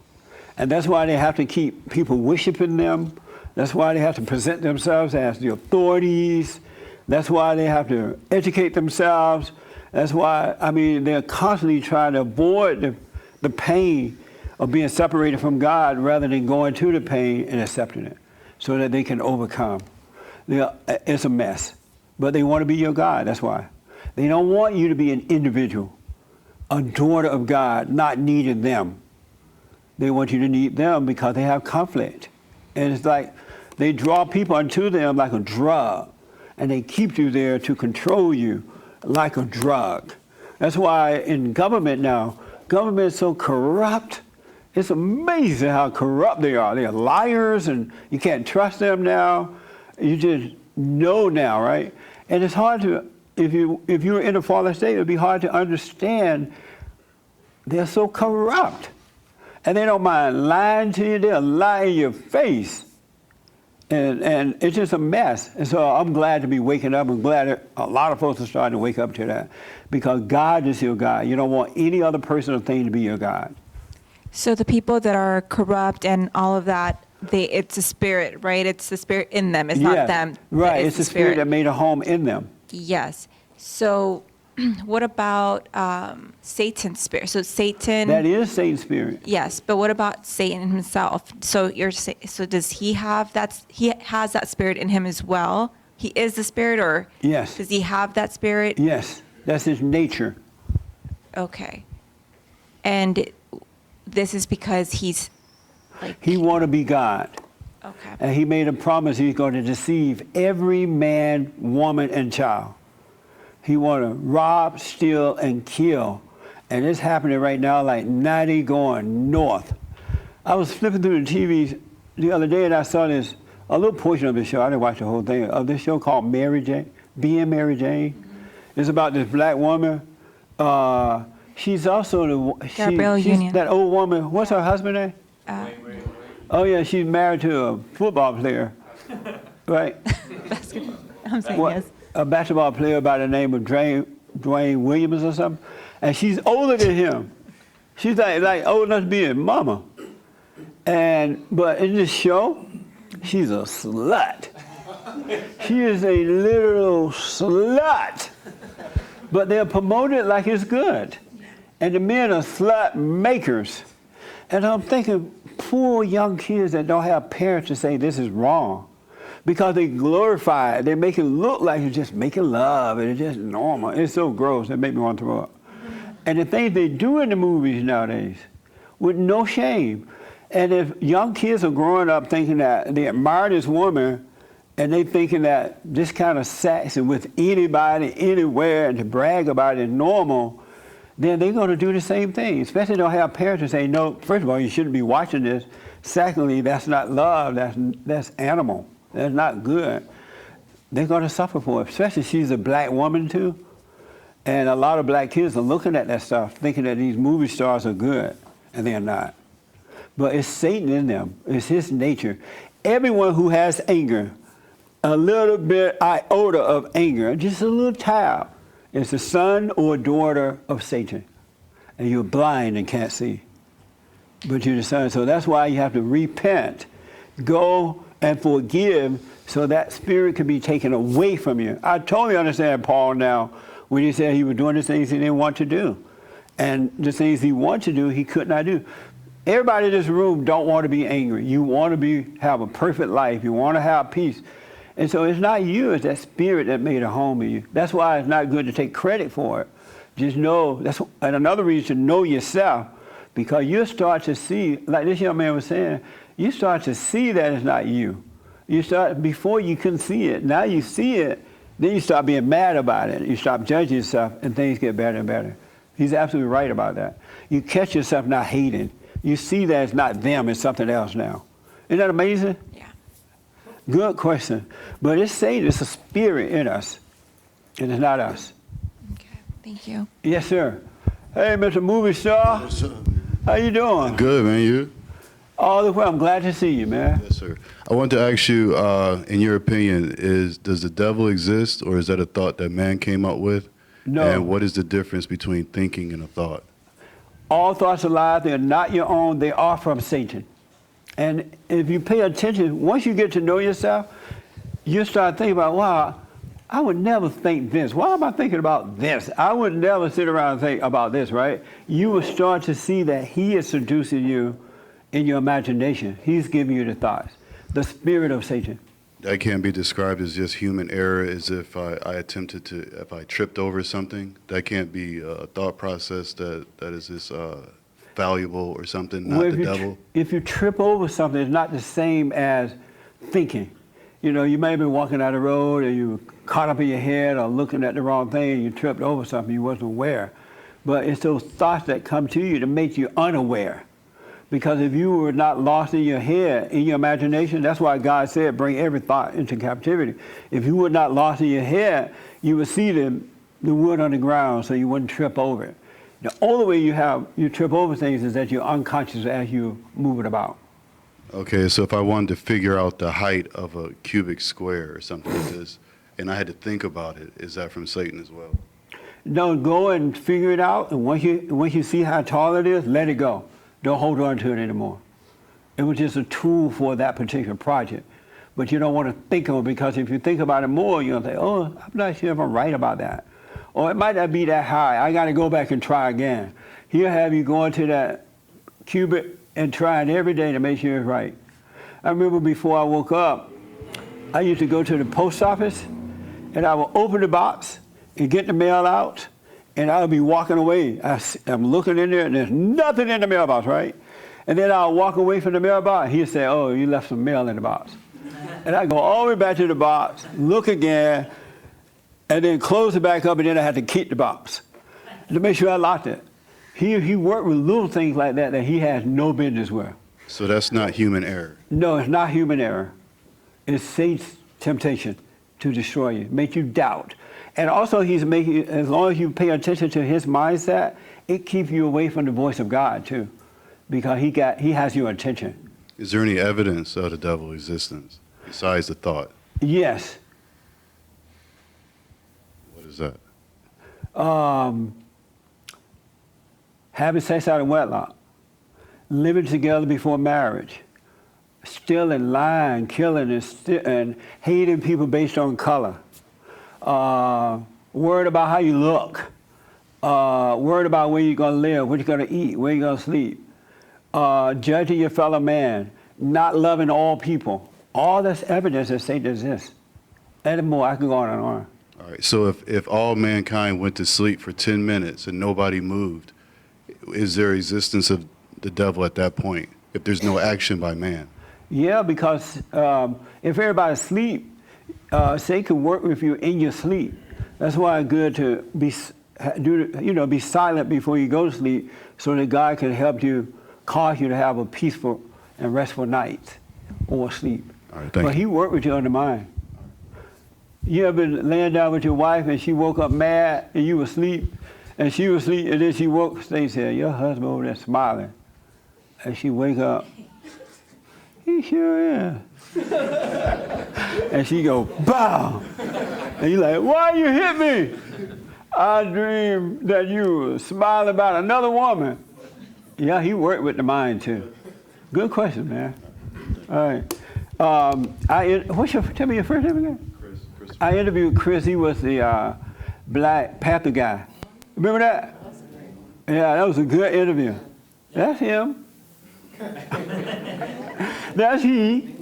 And that's why they have to keep people worshiping them. That's why they have to present themselves as the authorities. That's why they have to educate themselves. That's why, they're constantly trying to avoid the pain of being separated from God rather than going to the pain and accepting it so that they can overcome. It's a mess. But they want to be your God, that's why. They don't want you to be an individual, a daughter of God, not needing them. They want you to need them because they have conflict. And it's like they draw people unto them like a drug, and they keep you there to control you like a drug. That's why in government now, government is so corrupt. It's amazing how corrupt they are. They are liars, and you can't trust them now. You just know now, right? And it's hard to, if you're in a fallen state, it'd be hard to understand. They're so corrupt. And they don't mind lying to you. They'll lie in your face. And it's just a mess. And so I'm glad to be waking up. I'm glad that a lot of folks are starting to wake up to that. Because God is your God. You don't want any other person or thing to be your God. So the people that are corrupt and all of that, it's a spirit, right? It's the spirit in them. It's not Yes, them. Right, it's the spirit that made a home in them. Yes. So what about Satan's spirit? So Satan. That is Satan's spirit. Yes, but what about Satan himself? So so does he have that? He has that spirit in him as well. He is the spirit, or Yes. does he have that spirit? Yes, that's his nature. Okay. And this is because he's like. He want to be God. Okay. And he made a promise he's going to deceive every man, woman, and child. He want to rob, steal, and kill. And it's happening right now like 90 going north. I was flipping through the TV the other day and I saw this, a little portion of the show, I didn't watch the whole thing, of this show called Mary Jane, Being Mary Jane. Mm-hmm. It's about this black woman. She's also Gabrielle Union. that old woman, what's her husband name? Oh yeah, she's married to a football player, right? Basketball. I'm saying What, yes. a basketball player by the name of Dwayne Williams or something, and she's older than him. She's like old enough to be his mama. But in this show, she's a slut. She is a literal slut. But they're promoted like it's good. And the men are slut makers. And I'm thinking, poor young kids that don't have parents to say this is wrong. Because they glorify it. They make it look like it's just making love and it's just normal. It's so gross, it makes me want to throw up. And the things they do in the movies nowadays, with no shame. And if young kids are growing up thinking that they admire this woman, and they thinking that this kind of sex and with anybody, anywhere, and to brag about it is normal, then they're going to do the same thing. Especially don't have parents to say, no, first of all, you shouldn't be watching this. Secondly, that's not love, that's animal. That's not good. They're going to suffer for it, especially she's a black woman too. And a lot of black kids are looking at that stuff, thinking that these movie stars are good, and they're not. But it's Satan in them. It's his nature. Everyone who has anger, a little bit iota of anger, just a little tab, is the son or daughter of Satan. And you're blind and can't see. But you're the son. So that's why you have to repent. Go and forgive so that spirit can be taken away from you. I totally understand Paul now when he said he was doing the things he didn't want to do. And the things he wanted to do, he could not do. Everybody in this room don't want to be angry. You want to have a perfect life. You want to have peace. And so it's not you, it's that spirit that made a home in you. That's why it's not good to take credit for it. Just know, and another reason to know yourself, because you start to see, like this young man was saying, you start to see that it's not you. Before you couldn't see it, now you see it, then you start being mad about it. You stop judging yourself and things get better and better. He's absolutely right about that. You catch yourself not hating. You see that it's not them, it's something else now. Isn't that amazing? Yeah. Good question. But it's Satan, it's a spirit in us. And it's not us. Okay. Thank you. Yes, sir. Hey, Mr. Movie Star. How you doing? Good, man. You? All the way. I'm glad to see you, man. Yes, sir. I want to ask you, in your opinion, does the devil exist, or is that a thought that man came up with? No. And what is the difference between thinking and a thought? All thoughts are lies. They're not your own. They are from Satan. And if you pay attention, once you get to know yourself, you start thinking about, wow, I would never think this. Why am I thinking about this? I would never sit around and think about this, right? You will start to see that he is seducing you in your imagination. He's giving you the thoughts, the spirit of Satan. That can be described as just human error, as if if I tripped over something. That can't be a thought process that is just valuable or something, not the devil. If you trip over something, it's not the same as thinking. You know, you may have been walking down the road and you were caught up in your head or looking at the wrong thing and you tripped over something you wasn't aware. But it's those thoughts that come to you to make you unaware. Because if you were not lost in your head, in your imagination, that's why God said, bring every thought into captivity. If you were not lost in your head, you would see the wood on the ground so you wouldn't trip over it. The only way you trip over things is that you're unconscious as you move it about. Okay, so if I wanted to figure out the height of a cubic square or something like this, and I had to think about it, is that from Satan as well? No, go and figure it out, and once you see how tall it is, let it go. Don't hold on to it anymore. It was just a tool for that particular project. But you don't want to think of it, because if you think about it more, you'll say, oh, I'm not sure if I'm right about that. Or it might not be that high. I got to go back and try again. He'll have you go into that cubit and try it every day to make sure it's right. I remember before I woke up, I used to go to the post office, and I would open the box and get the mail out, and I would be walking away. I'm looking in there, and there's nothing in the mailbox, right? And then I'll walk away from the mailbox. He'll say, oh, you left some mail in the box. And I go all the way back to the box, look again, and then close it back up, and then I had to keep the box to make sure I locked it. He worked with little things like that he has no business with. So that's not human error. No, it's not human error. It's Satan's temptation to destroy you, make you doubt. And also he's making, as long as you pay attention to his mindset, it keeps you away from the voice of God too, because he has your attention. Is there any evidence of the devil's existence besides the thought? Yes. What is that? Having sex out of wedlock, living together before marriage, stealing, lying, killing, and hating people based on color, worried about how you look, worried about where you're going to live, what you're going to eat, where you're going to sleep, judging your fellow man, not loving all people. All this evidence that Satan exists. And more, I can go on and on. All right, so if all mankind went to sleep for 10 minutes and nobody moved, is there existence of the devil at that point, if there's no action by man? Yeah, because if everybody's asleep, Satan can work with you in your sleep. That's why it's good to be silent before you go to sleep, so that God can help you, cause you to have a peaceful and restful night or sleep. All right, thank But you. he worked with you on the mind. You ever been laying down with your wife and she woke up mad and you were asleep, and she was asleep, and then she woke, they said, your husband over there smiling. And she wake up, he sure is. And she go, bow. And you like, why you hit me? I dreamed that you were smiling about another woman. Yeah, he worked with the mind too. Good question, man. All right. Tell me your first name again? Chris. I interviewed Chris. He was the Black Panther guy. Remember that? Yeah, that was a good interview. That's him. That's he.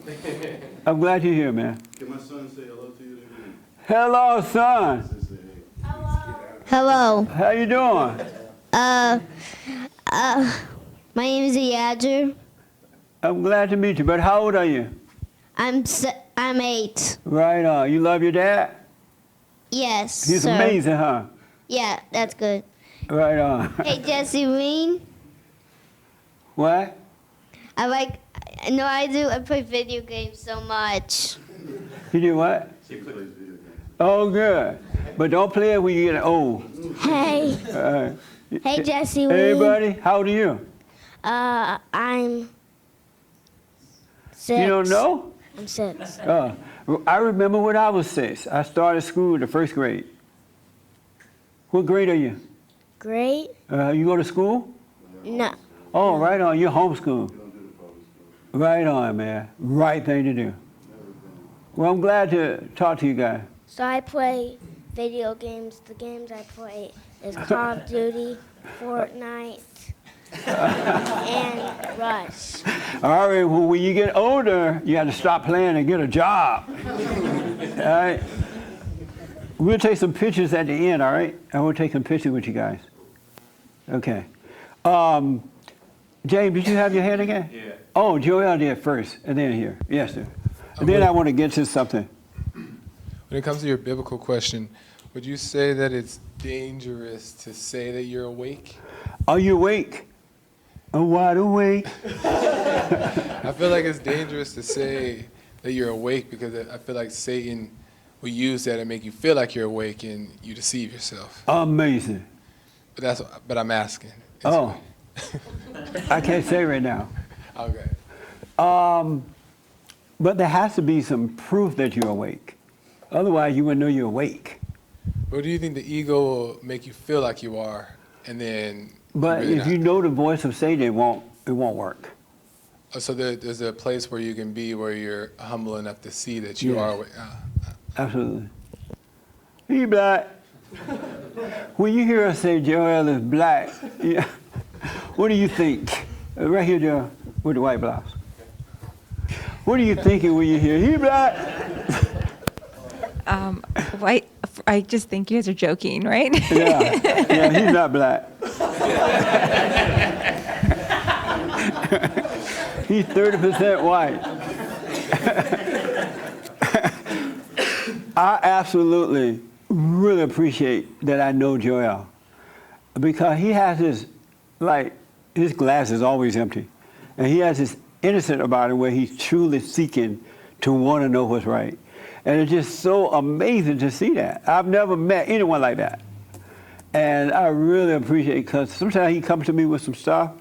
I'm glad you're here, man. Can my son say hello to you? Hello, son. Hello. How you doing? My name is Yadger. I'm glad to meet you, but how old are you? I'm 8. Right on. You love your dad? Yes. He's sir. amazing, huh? Yeah, that's good. Right on. Hey, Jesse Ween. What? I play video games so much. You do what? He plays video games. Oh, good. But don't play it when you get old. Hey. Hey, Jesse Ween. Hey, buddy. How old are you? I'm 6. You don't know? I'm 6. I remember when I was 6. I started school in the first grade. What grade are you? Great. You go to school? No. Oh, right on. You're homeschooled. Right on, man. Right thing to do. Well, I'm glad to talk to you guys. So I play video games. The games I play is Call of Duty, Fortnite, and Rush. All right, well, when you get older, you have to stop playing and get a job. All right? We'll take some pictures at the end, all right? I will take some pictures with you guys. Okay. James, did you have your hand again? Yeah. Oh, Joel did first, and then here. Yes, sir. And then I want to get to something. When it comes to your biblical question, would you say that it's dangerous to say that you're awake? Are you awake? I'm wide awake. I feel like it's dangerous to say that you're awake because I feel like Satan will use that and make you feel like you're awake and you deceive yourself. Amazing. But I'm asking. Oh. I can't say right now. Okay. But there has to be some proof that you're awake. Otherwise, you wouldn't know you're awake. Or do you think the ego will make you feel like you are, and then? But really if you know the voice of Satan, it won't it won't work. So there's a place where you can be where you're humble enough to see that you Yes. are. Absolutely. He black. When you hear us say Joel is black, yeah, what do you think? Right here, Joel, with the white blouse. What are you thinking when you hear he black? White. I just think you guys are joking, right? Yeah, he's not black. He's 30% white. I absolutely really appreciate that I know Joel, because he has this, like, his glass is always empty. And he has this innocent about it where he's truly seeking to want to know what's right. And it's just so amazing to see that. I've never met anyone like that. And I really appreciate it, because sometimes he comes to me with some stuff.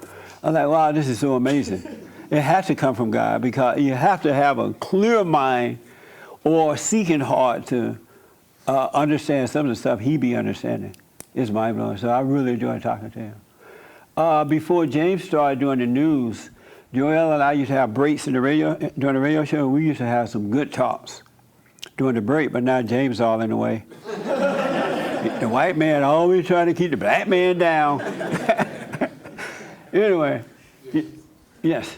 I'm like, wow, this is so amazing. It has to come from God, because you have to have a clear mind or seeking hard to understand some of the stuff he be understanding. It's mind-blowing. So I really enjoy talking to him. Before James started doing the news, Joel and I used to have breaks in the radio, during the radio show. We used to have some good talks during the break, but now James is all in the way. The white man always trying to keep the black man down. Anyway, yes.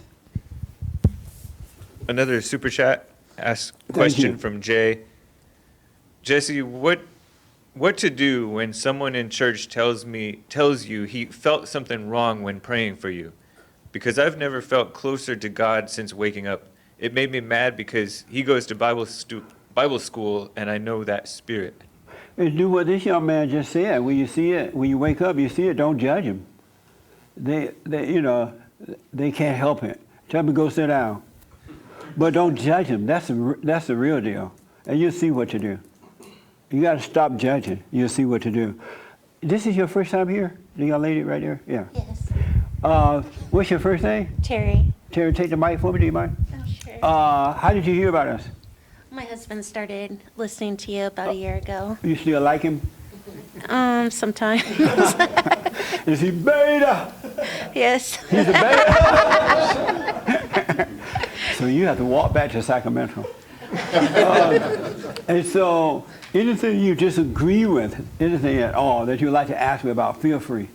Another super chat ask you. question from Jay. Jesse, what to do when someone in church tells you he felt something wrong when praying for you? Because I've never felt closer to God since waking up. It made me mad because he goes to Bible school and I know that spirit. And do what this young man just said. When you see it, when you wake up, you see it, don't judge him. They can't help it. Tell him to go sit down. But don't judge him. That's the real deal. And you'll see what to do. You got to stop judging. You'll see what to do. This is your first time here? The young lady right there? Yeah. Yes. What's your first name? Terry. Terry, take the mic for me, do you mind? Oh, sure. How did you hear about us? My husband started listening to you about a year ago. You still like him? Sometimes. Is he beta? Yes. He's a beta? So you have to walk back to Sacramento. And so anything you disagree with, anything at all that you'd like to ask me about, feel free.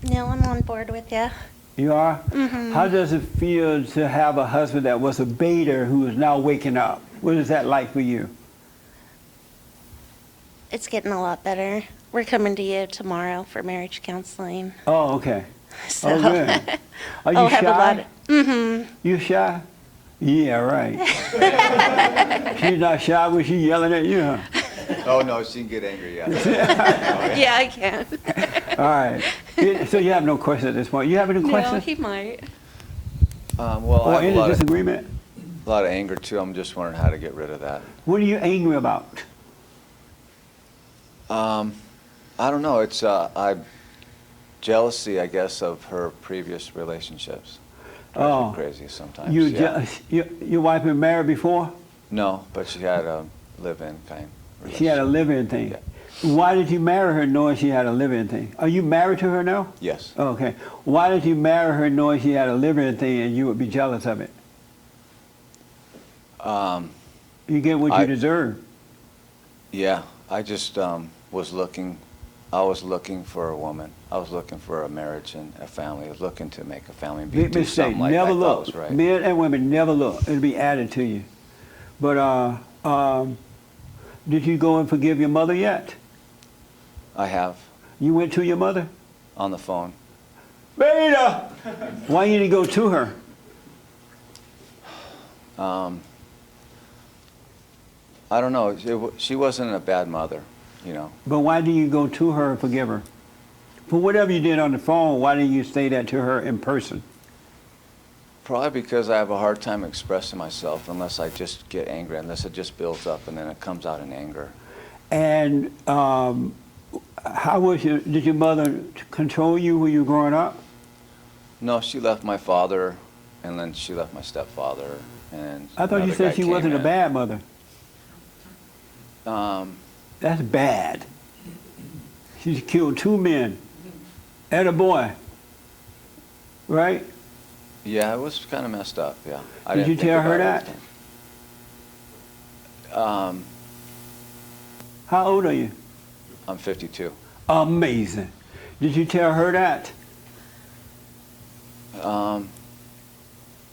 No, I'm on board with you. You are? Mm-hmm. How does it feel to have a husband that was a beta who is now waking up? What is that like for you? It's getting a lot better. We're coming to you tomorrow for marriage counseling. Oh, okay. So Oh, good. Are you I'll have a lot shy? of, mm-hmm. You shy? Yeah, right. She's not shy when she's yelling at you, huh? Oh, no, she can get angry, yeah. Yeah, I can. All right. So you have no question at this point. You have any No, questions? he might. Well, Or I have any a lot disagreement? of anger, too. I'm just wondering how to get rid of that. What are you angry about? I don't know. It's jealousy, I guess, of her previous relationships. Drives me crazy sometimes. You yeah. your wife been married before? No, but she had a live-in kind. She had a live-in thing. Yeah. Why did you marry her knowing she had a live-in thing? Are you married to her now? Yes. Oh, okay. Why did you marry her knowing she had a live-in thing and you would be jealous of it? You get what you deserve. Yeah, I just was looking for a woman. I was looking for a marriage and a family. I was looking to make a family and Big do mistake. something like Never I thought look. was right. Men and women never look. It'll be added to you. But did you go and forgive your mother yet? I have. You went to your mother? On the phone. Beta! Why you didn't go to her? I don't know. She wasn't a bad mother, you know. But why did you go to her and forgive her? For whatever you did on the phone, why didn't you say that to her in person? Probably because I have a hard time expressing myself unless I just get angry, unless it just builds up and then it comes out in anger. And how was did your mother control you when you were growing up? No, she left my father, and then she left my stepfather, and I thought you another said guy she came wasn't a in. bad mother. That's bad. She's killed 2 men. And a boy, right? Yeah, it was kind of messed up, yeah. I Did didn't you think tell her about that? it. How old are you? I'm 52. Amazing. Did you tell her that?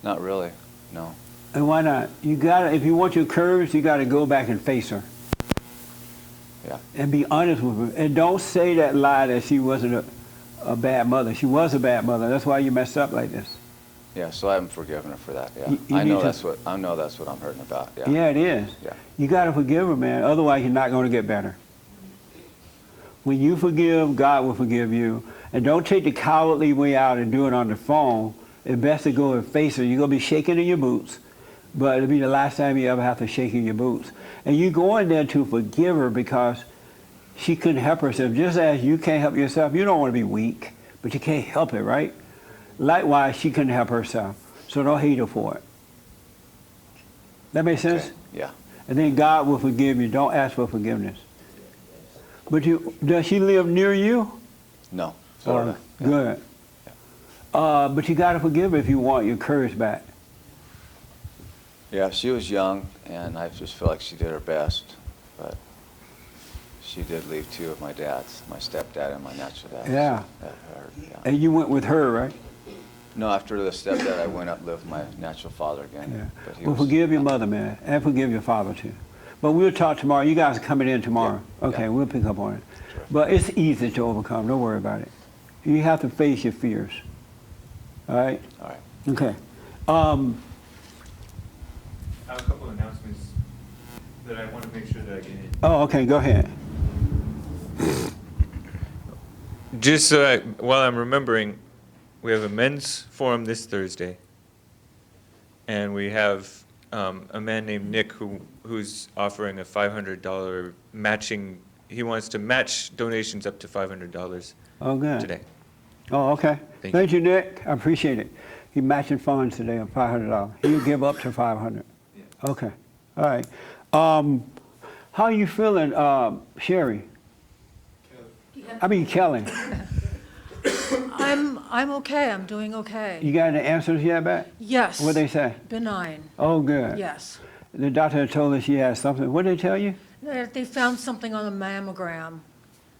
Not really, no. And why not? You gotta, if you want your curves, you gotta go back and face her. Yeah. And be honest with her. And don't say that lie that she wasn't a bad mother. She was a bad mother. That's why you messed up like this. Yeah, so I haven't forgiven her for that, yeah. You I know need to- that's what I'm hurting about, yeah. Yeah, it is. Yeah. You gotta forgive her, man. Otherwise, you're not gonna get better. When you forgive, God will forgive you. And don't take the cowardly way out and do it on the phone. It's best to go and face her. You're going to be shaking in your boots, but it'll be the last time you ever have to shake in your boots. And you go in there to forgive her because she couldn't help herself. Just as you can't help yourself, you don't want to be weak, but you can't help it, right? Likewise, she couldn't help herself. So don't hate her for it. That makes sense? Okay, yeah. And then God will forgive you. Don't ask for forgiveness. But does she live near you? No, Florida. yeah. Good. But you got to forgive her if you want your courage back. Yeah, she was young, and I just feel like she did her best, but she did leave two of my dads, my stepdad and my natural dad. Yeah. So that hurt, yeah. And you went with her, right? No, after the stepdad, I went up and lived with my natural father again. Yeah. But he Well, was, forgive your mother, man, and forgive your father, too. But we'll talk tomorrow. You guys are coming in tomorrow. Yeah. Okay, Yeah. we'll pick up on it. Sure. But it's easy to overcome. Don't worry about it. You have to face your fears. All right? All right. Okay. I have a couple of announcements that I want to make sure that I get in. Oh, okay, go ahead. Just so while I'm remembering, we have a men's forum this Thursday, and we have a man named Nick who's offering a $500 matching. He wants to match donations up to $500 Oh, good. today. Oh, okay. Thank Thank you, Nick. I appreciate it. He's matching funds today of $500. He'll give up to $500. Okay. All right. How are you feeling, Sherry? I mean, Kelly. I'm okay. I'm doing okay. You got any answers yet back? Yes. What'd they say? Benign. Oh, good. Yes. The doctor told us she had something. What did they tell you? They found something on the mammogram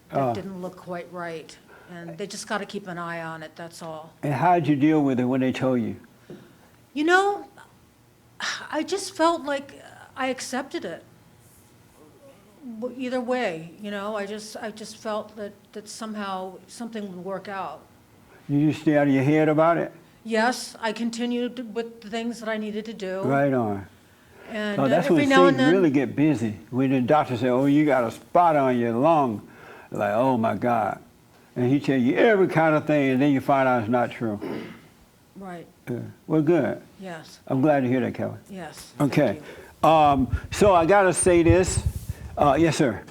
that Oh. didn't look quite right, and they just got to keep an eye on it. That's all. And how did you deal with it when they told you? You know, I just felt like I accepted it. Either way, you know, I just felt that somehow something would work out. You just stay out of your head about it? Yes, I continued with the things that I needed to do. Right on. And Oh, that's every when now and things then, really get busy. When the doctor say, "Oh, you got a spot on your lung," like, "Oh my God," and he tell you every kind of thing, and then you find out it's not true. right? Yeah. Well, good. Yes, I'm glad to hear that, Kelly. yes. Okay. So I gotta say this. Yes, sir.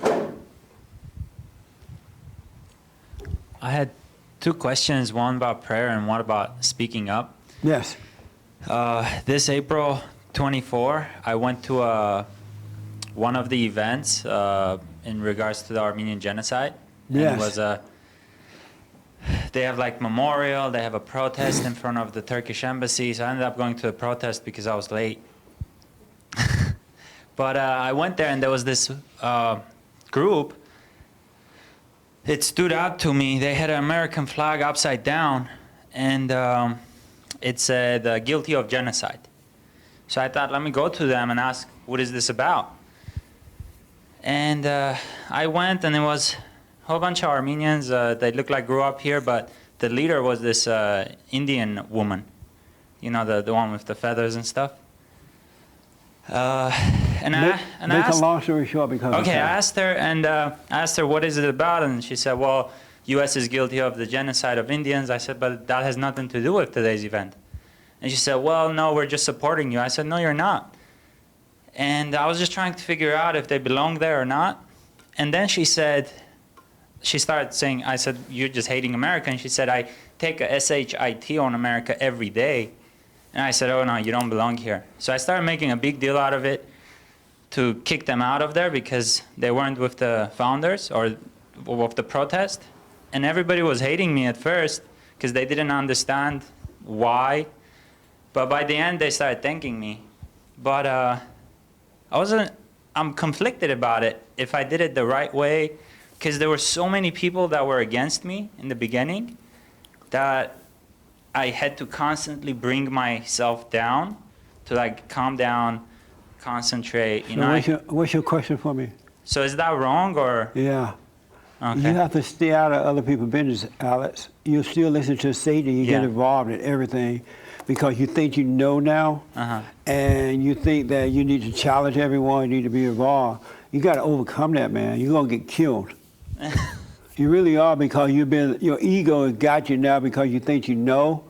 I had two questions, one about prayer and one about speaking up. Yes. This April 24, I went to one of the events in regards to the Armenian genocide. Yes. And it was they have like memorial, they have a protest in front of the Turkish embassy, so I ended up going to the protest because I was late. But I went there and there was this group. It stood out to me. They had an American flag upside down, and it said guilty of genocide. So I thought, let me go to them and ask, what is this about? And I went, and it was a whole bunch of Armenians. They looked like grew up here, but the leader was this Indian woman, you know, the one with the feathers and stuff. And I Make a asked, long story short because of okay, I time. asked her, and I asked her, what is it about? And she said, well, U.S. is guilty of the genocide of Indians. I said, but that has nothing to do with today's event. And she said, well, no, we're just supporting you. I said, no, you're not. And I was just trying to figure out if they belong there or not. And then she said, she started saying, I said, you're just hating America. And she said, I take a SHIT on America every day. And I said, oh, no, you don't belong here. So I started making a big deal out of it to kick them out of there because they weren't with the founders or with the protest. and everybody was hating me at first because they didn't understand why. But by the end, they started thanking me. But I'm conflicted about it, if I did it the right way, because there were so many people that were against me in the beginning that I had to constantly bring myself down to like calm down, concentrate, you So know. what's your question for me? So is that wrong or? Yeah. Okay. You have to stay out of other people's business, Alex. You still listen to Satan. You get Yeah. involved in everything because you think you know now, Uh-huh. and you think that you need to challenge everyone. You need to be involved. You got to overcome that, man. You're gonna get killed. You really are, because your ego has got you now because you think you know,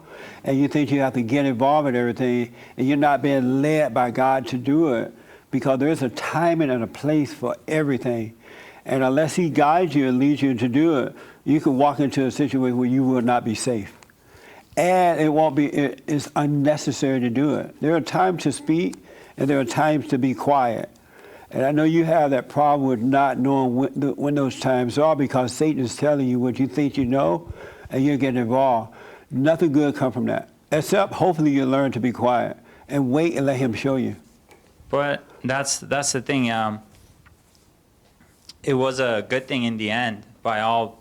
and you think you have to get involved in everything, and you're not being led by God to do it, because there's a timing and a place for everything. And unless he guides you and leads you to do it, you can walk into a situation where you will not be safe. And it's unnecessary to do it. There are times to speak, and there are times to be quiet. And I know you have that problem with not knowing when those times are, because Satan is telling you what you think you know, and you're getting involved. Nothing good come from that, except hopefully you learn to be quiet and wait and let him show you. But that's the thing. It was a good thing in the end, no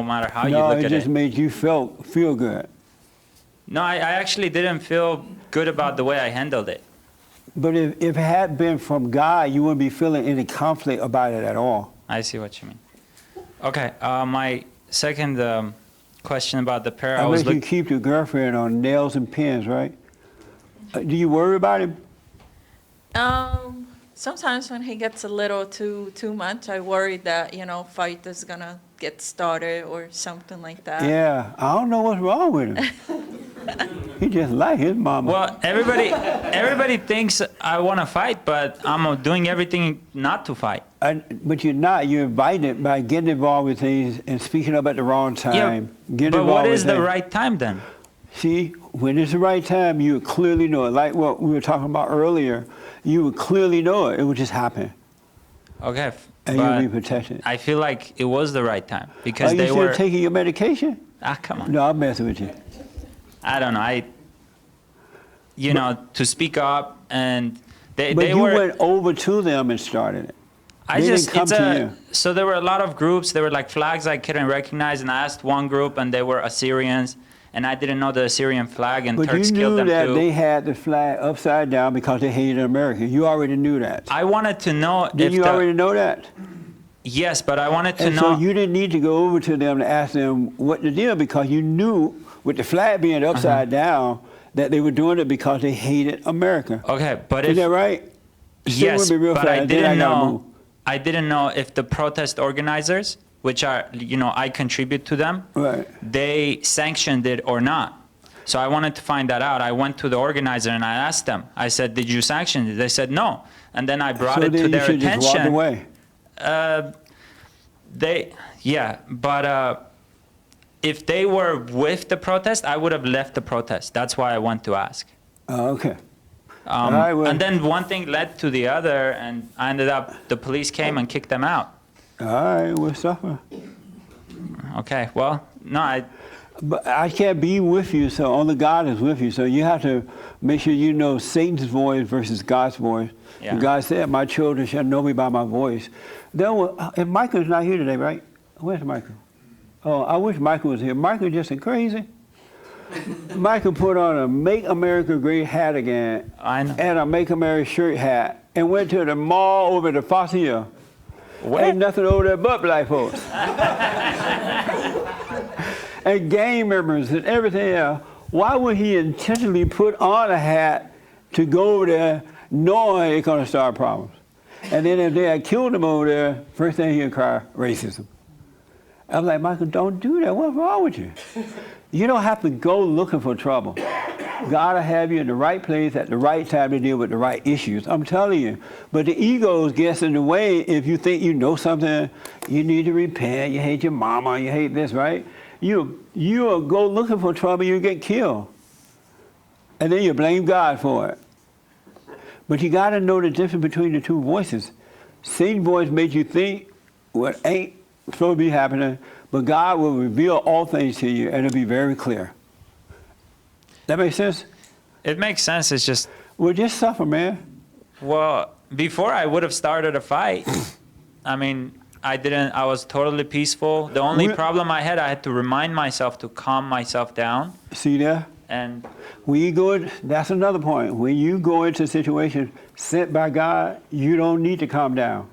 matter how you look at it. No, it just made you feel good. No, I actually didn't feel good about the way I handled it. But if it had been from God, you wouldn't be feeling any conflict about it at all. I see what you mean. Okay, my second question about the prayer. I make you keep your girlfriend on nails and pins, right? Do you worry about him? Sometimes when he gets a little too much, I worry that, fight is gonna get started or something like that. Yeah, I don't know what's wrong with him. He just like his mama. Well, everybody thinks I want to fight, but I'm doing everything not to fight. But you're not. You're invited by getting involved with things and speaking up at the wrong time. Yeah, but what is the right time then? See, when it's the right time, you would clearly know it. Like what we were talking about earlier, you would clearly know it. It would just happen. Okay. And you'll be protected. I feel like it was the right time because Are you they still were taking your medication? Come on. No, I'm messing with you. I don't know. To speak up, and But they you were. went over to them and started it. I They just didn't come to you. So there were a lot of groups. There were like flags I couldn't recognize, and I asked one group, and they were Assyrians, and I didn't know the Assyrian flag, and But Turks you killed knew them that too. they had the flag upside down because they hated America. You already knew that. I wanted to know Did if you already know that? Yes, but I wanted to And know. so you didn't need to go over to them to ask them what the deal, because you knew with the flag being upside down that they were doing it because they hated America. Okay, but Is if that right? Stay yes, with me real but fast, I then didn't gotta know. move. I didn't know if the protest organizers, which are I contribute to them, Right. they sanctioned it or not. So I wanted to find that out. I went to the organizer and I asked them. I said, "Did you sanction it?" They said no, and then I brought So it then to you their should just walk attention. away. But if they were with the protest, I would have left the protest. That's why I went to ask. Oh, okay. All right, well- And then one thing led to the other, and I ended up, the police came and kicked them out. All right, we'll suffer. Okay, well, no, But I can't be with you, so only God is with you. So you have to make sure you know Satan's voice versus God's voice. Yeah. And God said, "My children shall know me by my voice." And Michael's not here today, right? Where's Michael? Oh, I wish Michael was here. Michael just crazy. Michael put on a Make America Great hat again. I know. And a Make America shirt hat, and went to the mall over to Fox Hill. Ain't nothing over there but black folks. And gang members and everything else. Why would he intentionally put on a hat to go over there knowing it's going to start problems? And then if they had killed him over there, first thing he'd cry, racism. I was like, Michael, don't do that. What's wrong with you? You don't have to go looking for trouble. God will have you in the right place at the right time to deal with the right issues. I'm telling you. But the ego gets in the way. If you think you know something, you need to repent. You hate your mama. You hate this, right? You go looking for trouble, you get killed. And then you blame God for it. But you got to know the difference between the two voices. Satan's voice makes you think what ain't supposed to be happening, But God will reveal all things to you, and it'll be very clear. That makes sense? It makes sense. It's just, Well, just suffer, man. well, before I would have started a fight. I mean, I was totally peaceful. The only problem I had to remind myself to calm myself down. See there? And when you go, that's another point. When you go into a situation sent by God, you don't need to calm down.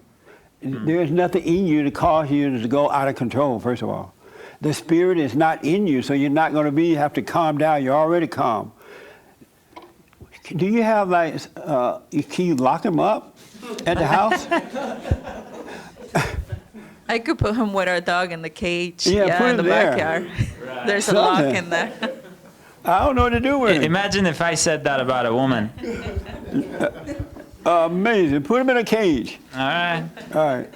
There's nothing in you to cause you to go out of control, first of all. The Spirit is not in you, so you're not going to have to calm down. You're already calm. Do you have, like, can you lock him up at the house? I could put him with our dog in the cage. Yeah, put in the him there. backyard. There's a lock Something. in there. I don't know what to do with him. Imagine if I said that about a woman. Amazing. Put him in a cage. All right. All right.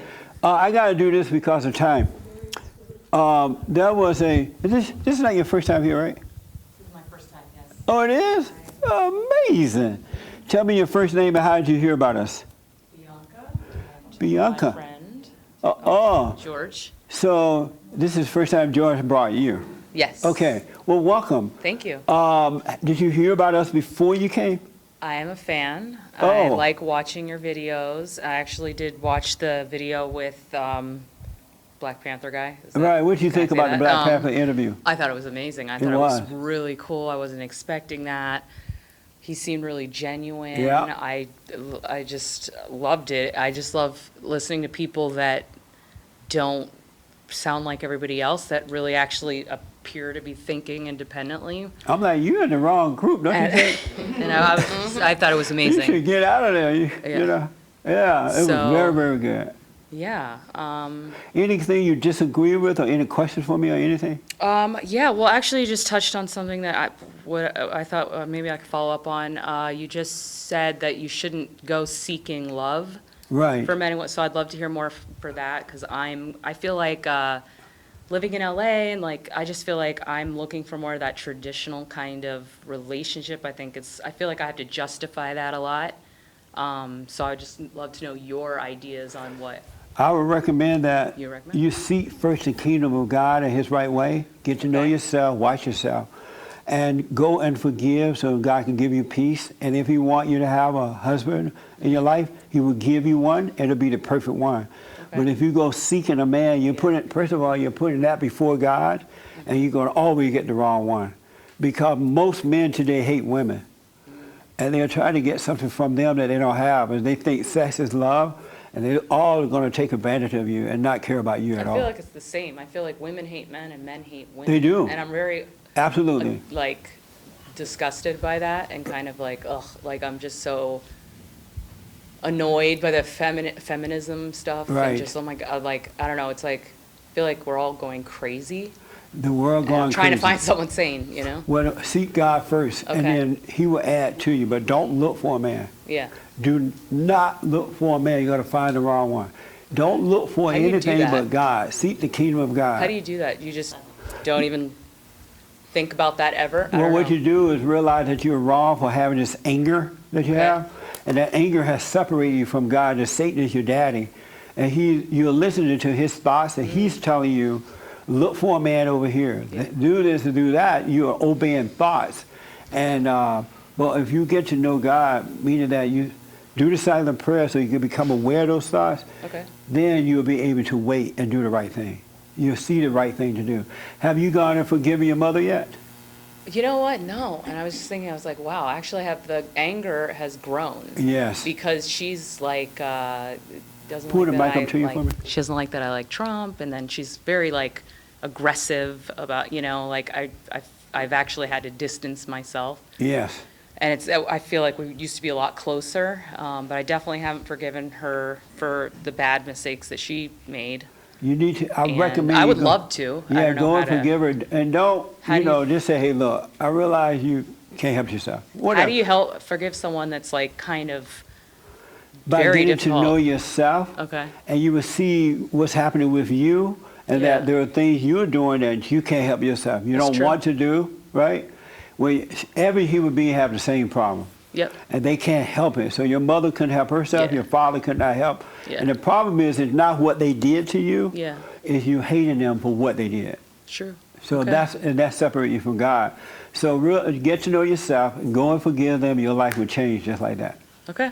I got to do this because of time. There was this is not your first time here, right? This is my first time, yes. Oh, it is? Amazing. Tell me your first name and how did you hear about us? Bianca. My friend, George. So this is the first time George brought you. Yes. Okay. Well, welcome. Thank you. Did you hear about us before you came? I am a fan. Oh. I like watching your videos. I actually did watch the video with Black Panther guy. Right. What did you think Can I say about the that? Black Panther interview? I thought it was amazing. I It thought it was was. really cool. I wasn't expecting that. He seemed really genuine. Yeah. I just loved it. I just love listening to people that don't sound like everybody else, that really actually appear to be thinking independently. I'm like, you're in the wrong group, don't you think? And I thought it was amazing. You should get out of there. You know. Yeah, it was So- very, very good. Yeah. Anything you disagree with, or any questions for me, or anything? Yeah, well, actually, you just touched on something that I thought maybe I could follow up on. You just said that you shouldn't go seeking love Right. from anyone. So I'd love to hear more for that, because I feel like living in LA, and like I just feel like I'm looking for more of that traditional kind of relationship. I feel like I have to justify that a lot. So I'd just love to know your ideas on what. I would recommend that You recommend? you seek first the kingdom of God and His right way. Get to know yourself, watch yourself, and go and forgive so God can give you peace. And if He want you to have a husband in your life, He will give you one, and it'll be the perfect one. But if you go seeking a man, first of all, you're putting that before God, and you're going to always get the wrong one. Because most men today hate women. And they're trying to get something from them that they don't have. And they think sex is love, and they're all going to take advantage of you and not care about you I at feel all. like it's the same. I feel like women hate men and men hate women. They do. And I'm very Absolutely. like disgusted by that, and kind of like, ugh, like I'm just so annoyed by the feminism stuff. Right. And just, oh my God, like, I don't know, it's like, I feel like we're all going crazy. The world And going I'm trying crazy. to find someone sane, you know? Well, seek God first, and Okay. then He will add to you. But don't look for a man. Yeah. Do not look for a man. You're going to find the wrong one. Don't look for How do you do anything that? but God. Seek the kingdom of God. How do you do that? You just don't even think about that ever? I Well, don't what know. you do is realize that you're wrong for having this anger that you have, and that anger has separated you from God. And Satan is your daddy, and you're listening to his thoughts, and he's telling you, look for a man over here. Do this and do that. You are obeying thoughts, and well, if you get to know God, meaning that you do the silent prayer, so you can become aware of those thoughts. Okay. Then you'll be able to wait and do the right thing. You'll see the right thing to do. Have you gone and forgiven your mother yet? You know what? No. And I was just thinking, I was like, wow, actually the anger has grown. Yes. Because she's like, doesn't Pull like the that mic up I to you like, for me. she doesn't like that I like Trump, and then she's very like aggressive about, you know, like I've actually had to distance myself. Yes. And I feel like we used to be a lot closer, but I definitely haven't forgiven her for the bad mistakes that she made. You need to. I And recommend. I you would go- love to. I Yeah, don't know go how and to- forgive her, and don't. How You do you- know, just say, "Hey, look, I realize you can't help yourself." Whatever. How do you help forgive someone that's like kind of By very getting difficult? to know yourself, Okay. and you will see what's happening with you, and Yeah. that there are things you're doing that you can't help yourself. You That's don't true. want to do, right? Well, every human being have the same problem. Yep. And they can't help it. So your mother couldn't help herself, Yeah. your father could not help. Yeah. And the problem is, it's not what they did to you, Yeah. it's you hating them for what they did. Sure. So Okay. that separates you from God. So get to know yourself, go and forgive them, your life will change just like that. Okay.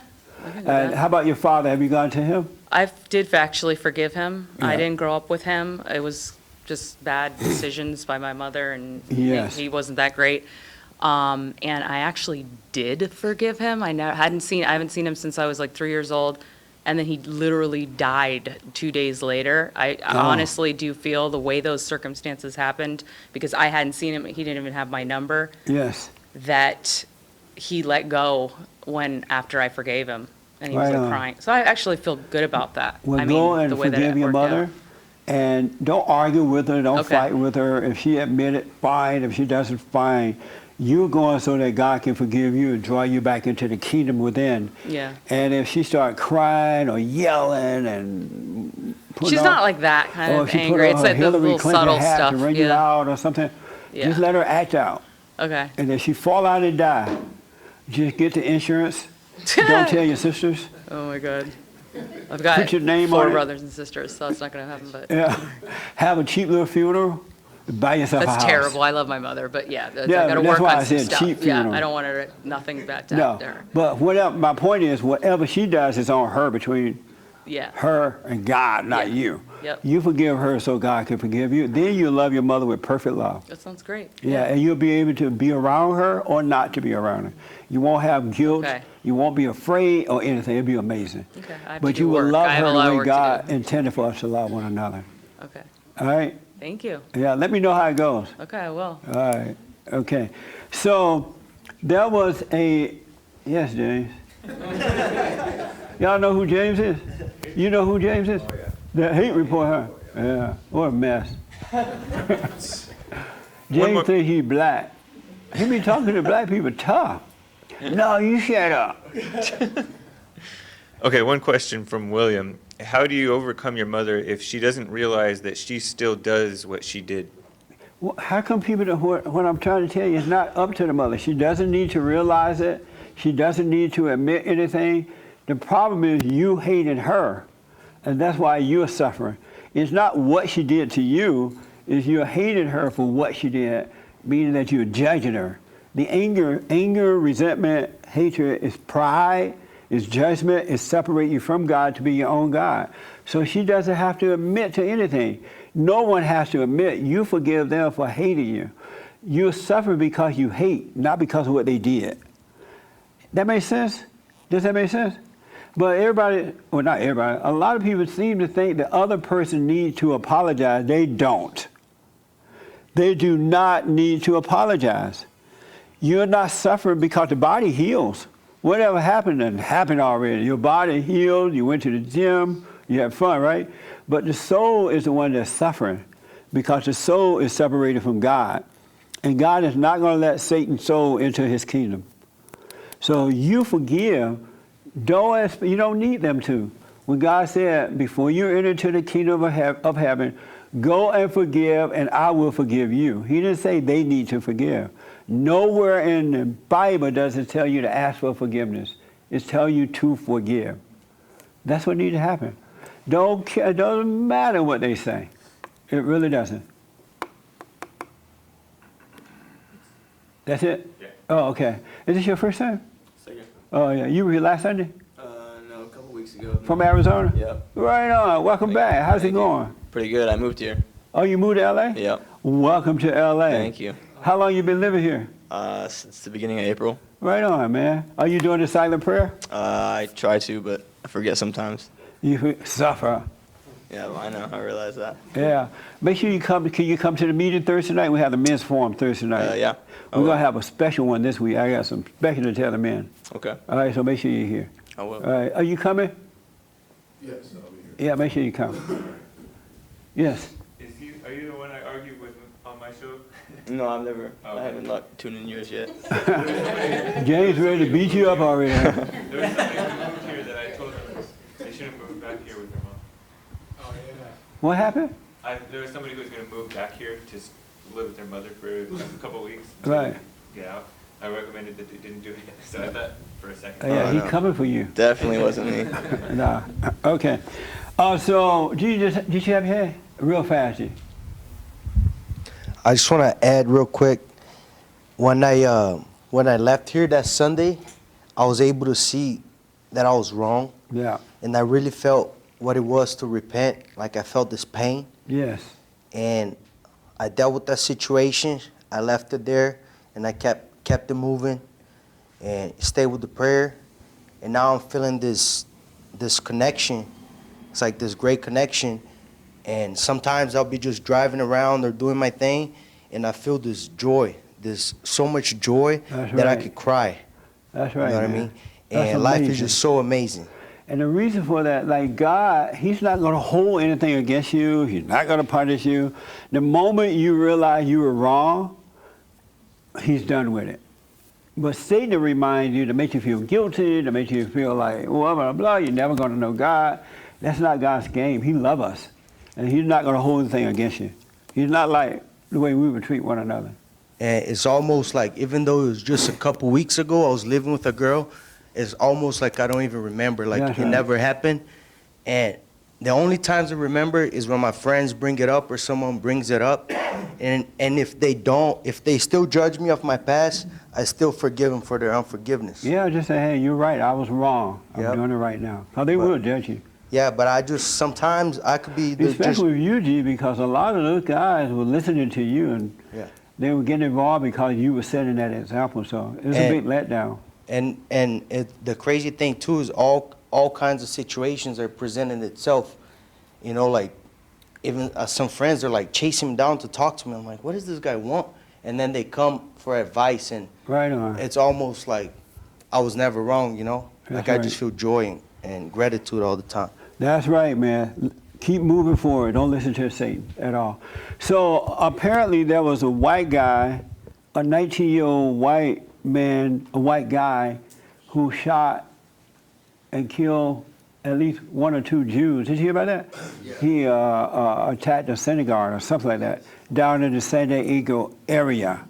I can do And that. how about your father? Have you gone to him? I did actually forgive him. I Yeah. didn't grow up with him. It was just bad decisions by my mother, and Yes. he wasn't that great. And I actually did forgive him. I haven't seen him since I was like 3 years old, and then he literally died 2 days later. I honestly do feel the way those circumstances happened, because I hadn't seen him. He didn't even have my number. Yes. That he let go after I forgave him, and he was Right like on. crying. So I actually feel good about that. Well, I go mean, and the way that forgive it your worked out. mother, and don't argue with her, don't Okay. fight with her. If she admitted, fine. If she doesn't, fine. You're going so that God can forgive you and draw you back into the kingdom within. Yeah. And if she start crying or yelling and putting She's on- not like that kind or of if she angry. put on It's her like the Hillary little Clinton subtle hat stuff. to run you Yeah. out or something, Yeah. just let her act out. Okay. And if she fall out and die, just get the insurance. Don't tell your sisters. Oh my God. I've got Put your name 4 on it. brothers and sisters, so it's not going to happen. But Yeah. Have a cheap little funeral. Buy yourself a that's house. terrible. I love my mother, but yeah, I Yeah, got to that's work why on I some said stuff. cheap Yeah, funeral. I don't want her nothing bad to No, happen to her. but whatever. My point is, whatever she does is on her, between Yeah. her and God, not you. Yep. You forgive her so God can forgive you. Then you love your mother with perfect love. That sounds great. Yeah, and you'll be able to be around her or not to be around her. You won't have guilt. Okay. You won't be afraid or anything. It'll be amazing. Okay. I have But to you do will work. love I have her a lot the of way work to God do. intended for us to love one another. Okay. All right? Thank you. Yeah, let me know how it goes. Okay, I will. All right. Okay. So there was yes, James. Y'all know who James is? You know who James is? The hate report, huh? Yeah. What a mess. James thinks he's black. He be talking to black people tough. No, you shut up. Okay, one question from William. How do you overcome your mother if she doesn't realize that she still does what she did? Well, how come people don't, what I'm trying to tell you is not up to the mother. She doesn't need to realize it. She doesn't need to admit anything. The problem is you hating her, and that's why you're suffering. It's not what she did to you, it's you're hating her for what she did, meaning that you're judging her. The anger, resentment, hatred is pride, is judgment, is separate you from God to be your own God. So she doesn't have to admit to anything. No one has to admit you forgive them for hating you. You're suffering because you hate, not because of what they did. That makes sense? Does that make sense? But everybody, well, not everybody, a lot of people seem to think the other person needs to apologize. They don't. They do not need to apologize. You're not suffering because the body heals. Whatever happened, then happened already. Your body healed, you went to the gym, you had fun, right? But the soul is the one that's suffering because the soul is separated from God. And God is not going to let Satan's soul into his kingdom. So you forgive, you don't need them to. When God said, before you enter into the kingdom of heaven, go and forgive and I will forgive you. He didn't say they need to forgive. Nowhere in the Bible does it tell you to ask for forgiveness. It tells you to forgive. That's what needs to happen. It doesn't matter what they say. It really doesn't. That's it? Yeah. Oh, okay. Is this your first time? Second. Oh, yeah. You were here last Sunday? No, a couple weeks ago. From Arizona? Yep. Right on. Welcome back. How's it going? Pretty good. I moved here. Oh, you moved to L.A.? Yep. Welcome to L.A. Thank you. How long you been living here? Since the beginning of April. Right on, man. Are you doing the silent prayer? I try to, but I forget sometimes. You suffer. Yeah, well, I know. I realize that. Yeah. Make sure you come. Can you come to the meeting Thursday night? We have the men's forum Thursday night. Yeah. We're going to have a special one this week. I got some special to tell the men. Okay. All right, so make sure you're here. I will. All right. Are you coming? Yes, I'll be here. Yeah, make sure you come. Yes. Are you the one I argued with on my show? No, I've never. I haven't tuned in yours yet. James ready to beat you up already. Huh? There was somebody who moved here that I told them they shouldn't move back here with their mom. Oh, yeah. What happened? There was somebody who was going to move back here to live with their mother for a couple weeks. Right. Get out. I recommended that they didn't do it, so I thought for a second. Yeah, he's coming for you. Definitely wasn't me. Nah. Okay. So, did you have your hand? Real fast, G. I just want to add real quick. When I left here that Sunday, I was able to see that I was wrong. Yeah. And I really felt what it was to repent. Like I felt this pain. Yes. And I dealt with that situation. I left it there, and I kept it moving, and stayed with the prayer. And now I'm feeling this connection. It's like this great connection. And sometimes I'll be just driving around or doing my thing, and I feel this joy, this so much joy that I could cry. That's right. You know what I man. mean? That's And life is amazing. just so amazing. And the reason for that, like God, He's not going to hold anything against you. He's not going to punish you. The moment you realize you were wrong, He's done with it. But Satan will remind you to make you feel guilty, to make you feel like, blah, blah, blah, you're never going to know God. That's not God's game. He loves us. And He's not going to hold anything against you. He's not like the way we would treat one another. And it's almost like, even though it was just a couple weeks ago, I was living with a girl, it's almost like I don't even remember, like That's it right. never happened. And the only times I remember is when my friends bring it up or someone brings it up. And if they still judge me of my past, I still forgive them for their unforgiveness. Yeah, just say, hey, you're right. I was wrong. I'm Yep. doing it right now. Because they will judge you. Yeah, but I just, sometimes I could be Especially with you, G, because a lot of those guys were listening to you and Yeah. they were getting involved because you were setting that example. So it was a big letdown. And the crazy thing too is all kinds of situations are presenting itself. You know, like even some friends are like chasing me down to talk to me. I'm like, what does this guy want? And then they come for advice, and Right on. it's almost like I was never wrong. You know, That's like I right. just feel joy and gratitude all the time. That's right, man. Keep moving forward. Don't listen to Satan at all. So apparently there was a white guy, a 19-year-old white man, a white guy, who shot and killed at least one or two Jews. Did you hear about that? He attacked a synagogue or something like that down in the San Diego area.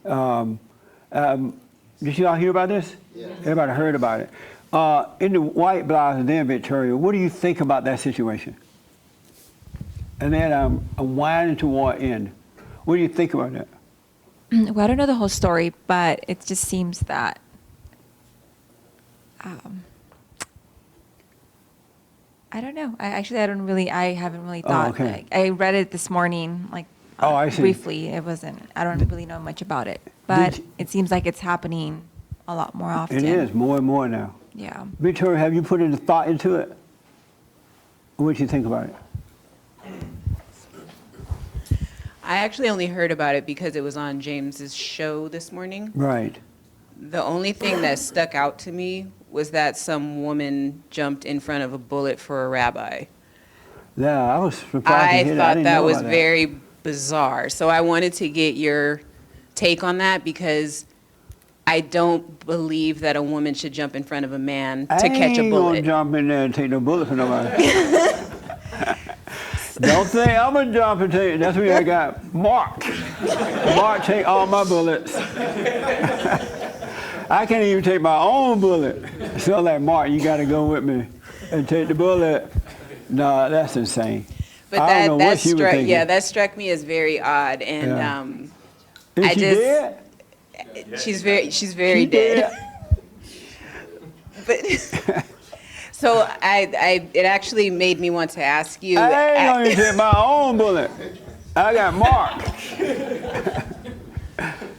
Did you all hear about this? Yeah. Everybody heard about it. In the white blouse there, Victoria, what do you think about that situation? And then I'm winding toward end. What do you think about that? Well, I don't know the whole story, but it just seems that I don't know. I haven't really thought. okay. Like, I read it this morning, like I see. briefly. I don't really know much about it, but it seems like it's happening a lot more often. It is more and more now. Yeah. Victoria, have you put any thought into it? What do you think about it? I actually only heard about it because it was on James's show this morning. Right. The only thing that stuck out to me was that some woman jumped in front of a bullet for a rabbi. Yeah, I was surprised to I hear thought didn't that know was about very bizarre. So I wanted to get your take on that because I don't believe that a woman should jump in front of a man to catch a I ain't bullet. gonna jump in there and take no bullet for nobody. Don't think I'm gonna jump and take. That's where I got Mark. Mark take all my bullets. I can't even take my own bullet. So like, Mark, you gotta go with me and take the bullet. No, that's insane. But I don't know what she was thinking. that struck me as very odd, and Yeah. I Is she just dead? she's very She dead. But so it actually made me want to ask you. I ain't gonna even take my own bullet. I got Mark.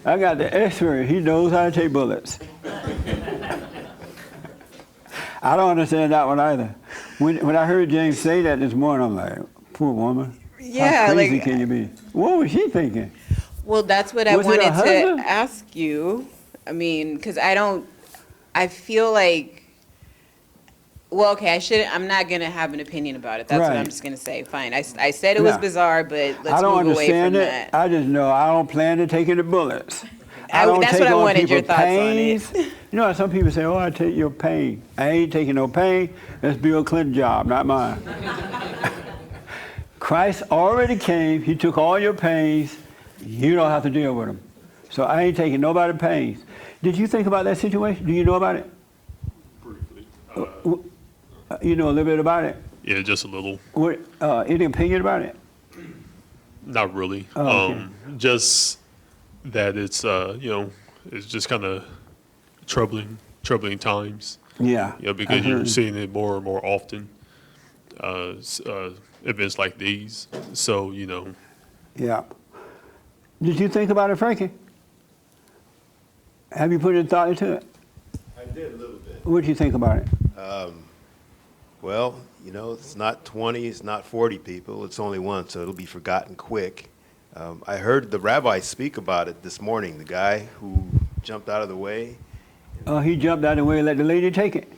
I got the expert. He knows how to take bullets. I don't understand that one either. When I heard James say that this morning, I'm like, poor woman. Yeah, How crazy like- can you be? What was she thinking? Well, that's what I Was it her wanted to husband? ask you. I mean, because I feel like, well, okay, I'm not going to have an opinion about it. That's what I'm Right. just going to say. Fine. I said it was Yeah. bizarre, but let's I don't move away from understand it. that. I just know I don't plan to take any bullets. I don't that's take what I on wanted your people's thoughts on it. pains. You know how some people say, oh, I take your pain. I ain't taking no pain. That's Bill Clinton's job, not mine. Christ already came. He took all your pains. You don't have to deal with them. So I ain't taking nobody's pains. Did you think about that situation? Do you know about it? Briefly. You know a little bit about it? Yeah, just a little. What, any opinion about it? Not really. Oh, okay. Just that it's it's just kind of troubling times. Yeah. Because I you're heard. seeing it more and more often. Events like these. So Yeah. Did you think about it, Frankie? Have you put any thought into it? I did a little bit. What did you think about it? Well, it's not 20, it's not 40 people, it's only one, so it'll be forgotten quick. I heard the rabbi speak about it this morning, the guy who jumped out of the way. He jumped out of the way and let the lady take it.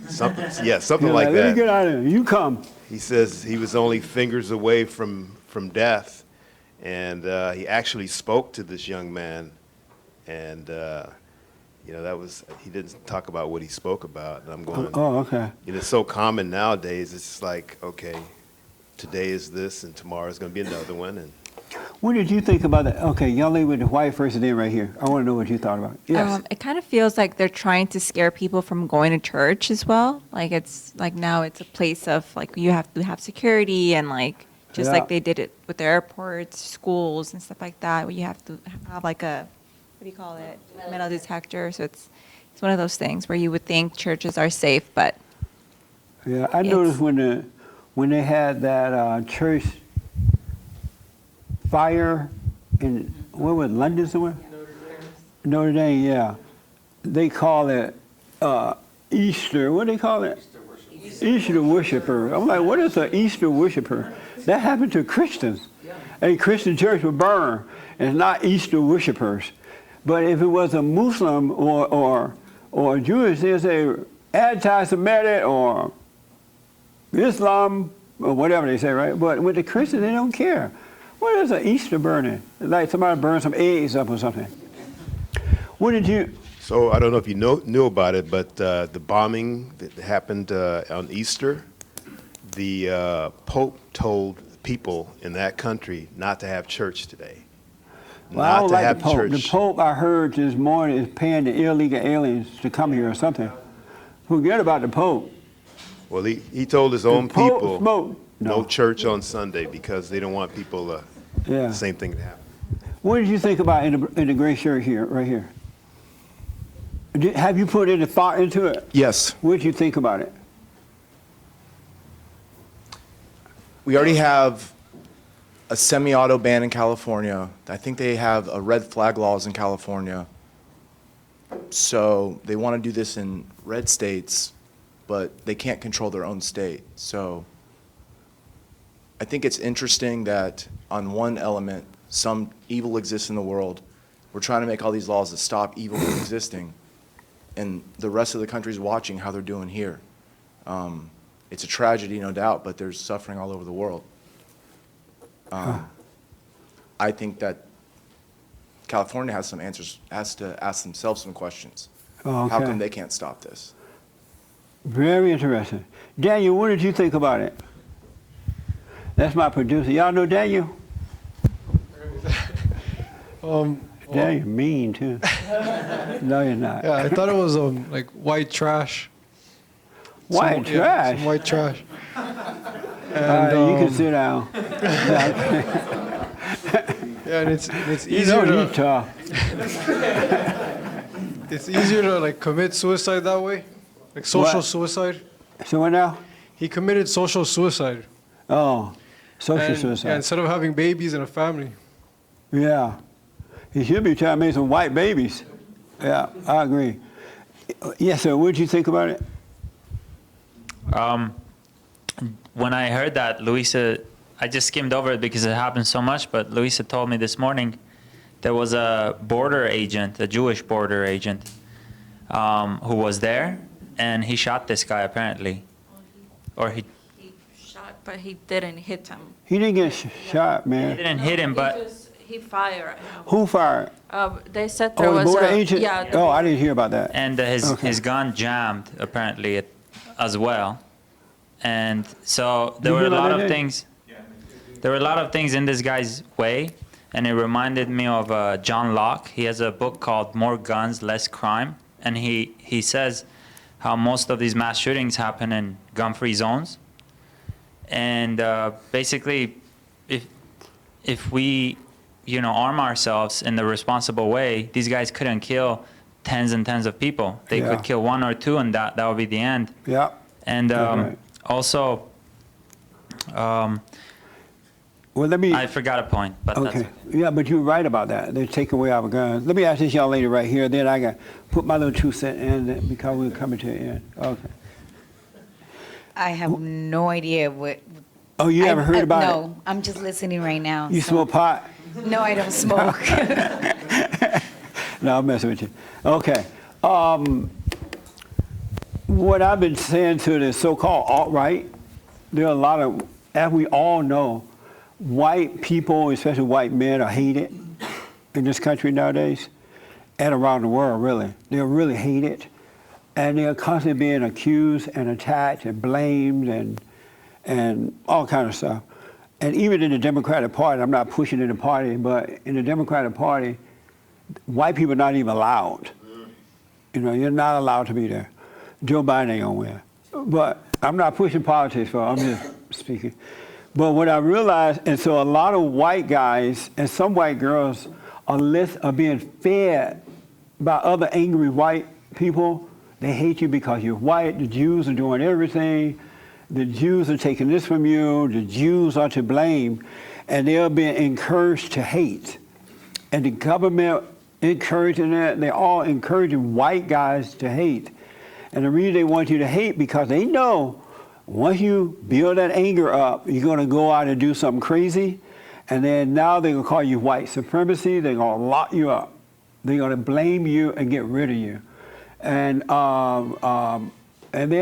Something You're like Let that. me get out of here. You come. He says he was only fingers away from death, and he actually spoke to this young man, and he didn't talk about what he spoke about. And I'm going, Oh, okay. It's so common nowadays. It's like, okay, today is this, and tomorrow is going to be another one, and What did you think about that? Okay, young lady with the white first name right here. I want to know what you thought about it. Yes. It kind of feels like they're trying to scare people from going to church as well. Like it's like now it's a place of like you have to have security and like just Yeah. like they did it with the airports, schools and stuff like that, where you have to have like a what do you call it, metal detector. So it's one of those things where you would think churches are safe, but Yeah, I noticed when they had that church fire in, where was it, London somewhere? Notre Dame, yeah. They call it Easter, what do they call it? Easter worshiper. I'm like, what is an Easter worshiper? That happened to Christians. A Christian church would burn. It's not Easter worshipers. But if it was a Muslim or Jewish, they'd say anti-Semitic or Islam or whatever they say, right? But with the Christians, they don't care. What is an Easter burning? Like somebody burned some eggs up or something. What did you? So I don't know if you knew about it, but the bombing that happened on Easter, the Pope told people in that country not to have church today. Well, I don't Not to like have the Pope. church. The Pope, I heard this morning, is paying the illegal aliens to come here or something. Forget about the Pope. Well, he told his own Pope people smoked. no church on Sunday because they don't want people Yeah. the same thing to happen. What did you think about in the gray shirt here, right here? Have you put any thought into it? Yes. What did you think about it? We already have a semi-auto ban in California. I think they have a red flag laws in California. So they want to do this in red states, but they can't control their own state. So I think it's interesting that on one element, some evil exists in the world. We're trying to make all these laws that stop evil from existing. And the rest of the country's watching how they're doing here. It's a tragedy, no doubt, but there's suffering all over the world. I think that California has some answers, has to ask themselves some questions. Oh, How okay. come they can't stop this? Very interesting. Daniel, what did you think about it? That's my producer. Y'all know Daniel? Daniel mean too. No, you're not. Yeah, I thought it was like white trash. White trash? Some white trash. You can sit down. Yeah, and it's You easier know to you tough. it's easier to like commit suicide that way, like social What? suicide. So what now? He committed social suicide. Oh, social And- suicide. Yeah, instead of having babies and a family. Yeah. He should be trying to make some white babies. Yeah, I agree. Yes, sir. What did you think about it? When I heard that, Luisa, I just skimmed over it because it happened so much, but Luisa told me this morning there was a border agent, a Jewish border agent, who was there, and he shot this guy apparently. Or he Shot, but he didn't hit him. He didn't get shot, man. didn't hit him, but He fired at him. Who fired? They said there Oh, the was border a agent? yeah. Oh, I didn't hear about that. and his Okay. his gun jammed apparently as well, and so there You were a hear lot about of that? things. There were a lot of things in this guy's way, and it reminded me of John Locke. He has a book called More Guns, Less Crime, and he says how most of these mass shootings happen in gun-free zones. And basically, if we, arm ourselves in the responsible way, these guys couldn't kill tens and tens of people. They Yeah. could kill one or two, and that would be the end. Yeah. And Right. also, Well, let me. I forgot a point, but that's Okay. Yeah, but you're right about that. They take away our guns. Let me ask this young lady right here. Then I got put my little 2 cents in because we're coming to the end. Okay. I have no idea what. Oh, you haven't heard about it? No, I'm just listening right now. You smoke pot? No, I don't smoke. No, I'm messing with you. Okay. What I've been saying to the so-called alt-right, there are a lot of, as we all know, white people, especially white men, are hated in this country nowadays and around the world, really. They're really hated. And they're constantly being accused and attacked and blamed and all kind of stuff. And even in the Democratic Party, I'm not pushing in the party, but in the Democratic Party, white people are not even allowed. You're not allowed to be there. Joe Biden ain't gonna win. But I'm not pushing politics for, I'm just speaking. But what I realized, and so a lot of white guys and some white girls are being fed by other angry white people. They hate you because you're white. The Jews are doing everything. The Jews are taking this from you. The Jews are to blame. And they're being encouraged to hate. And the government encouraging that. They're all encouraging white guys to hate. And the reason they want you to hate because they know once you build that anger up, you're going to go out and do something crazy. And then now they're going to call you white supremacy. They're going to lock you up. They're going to blame you and get rid of you. And then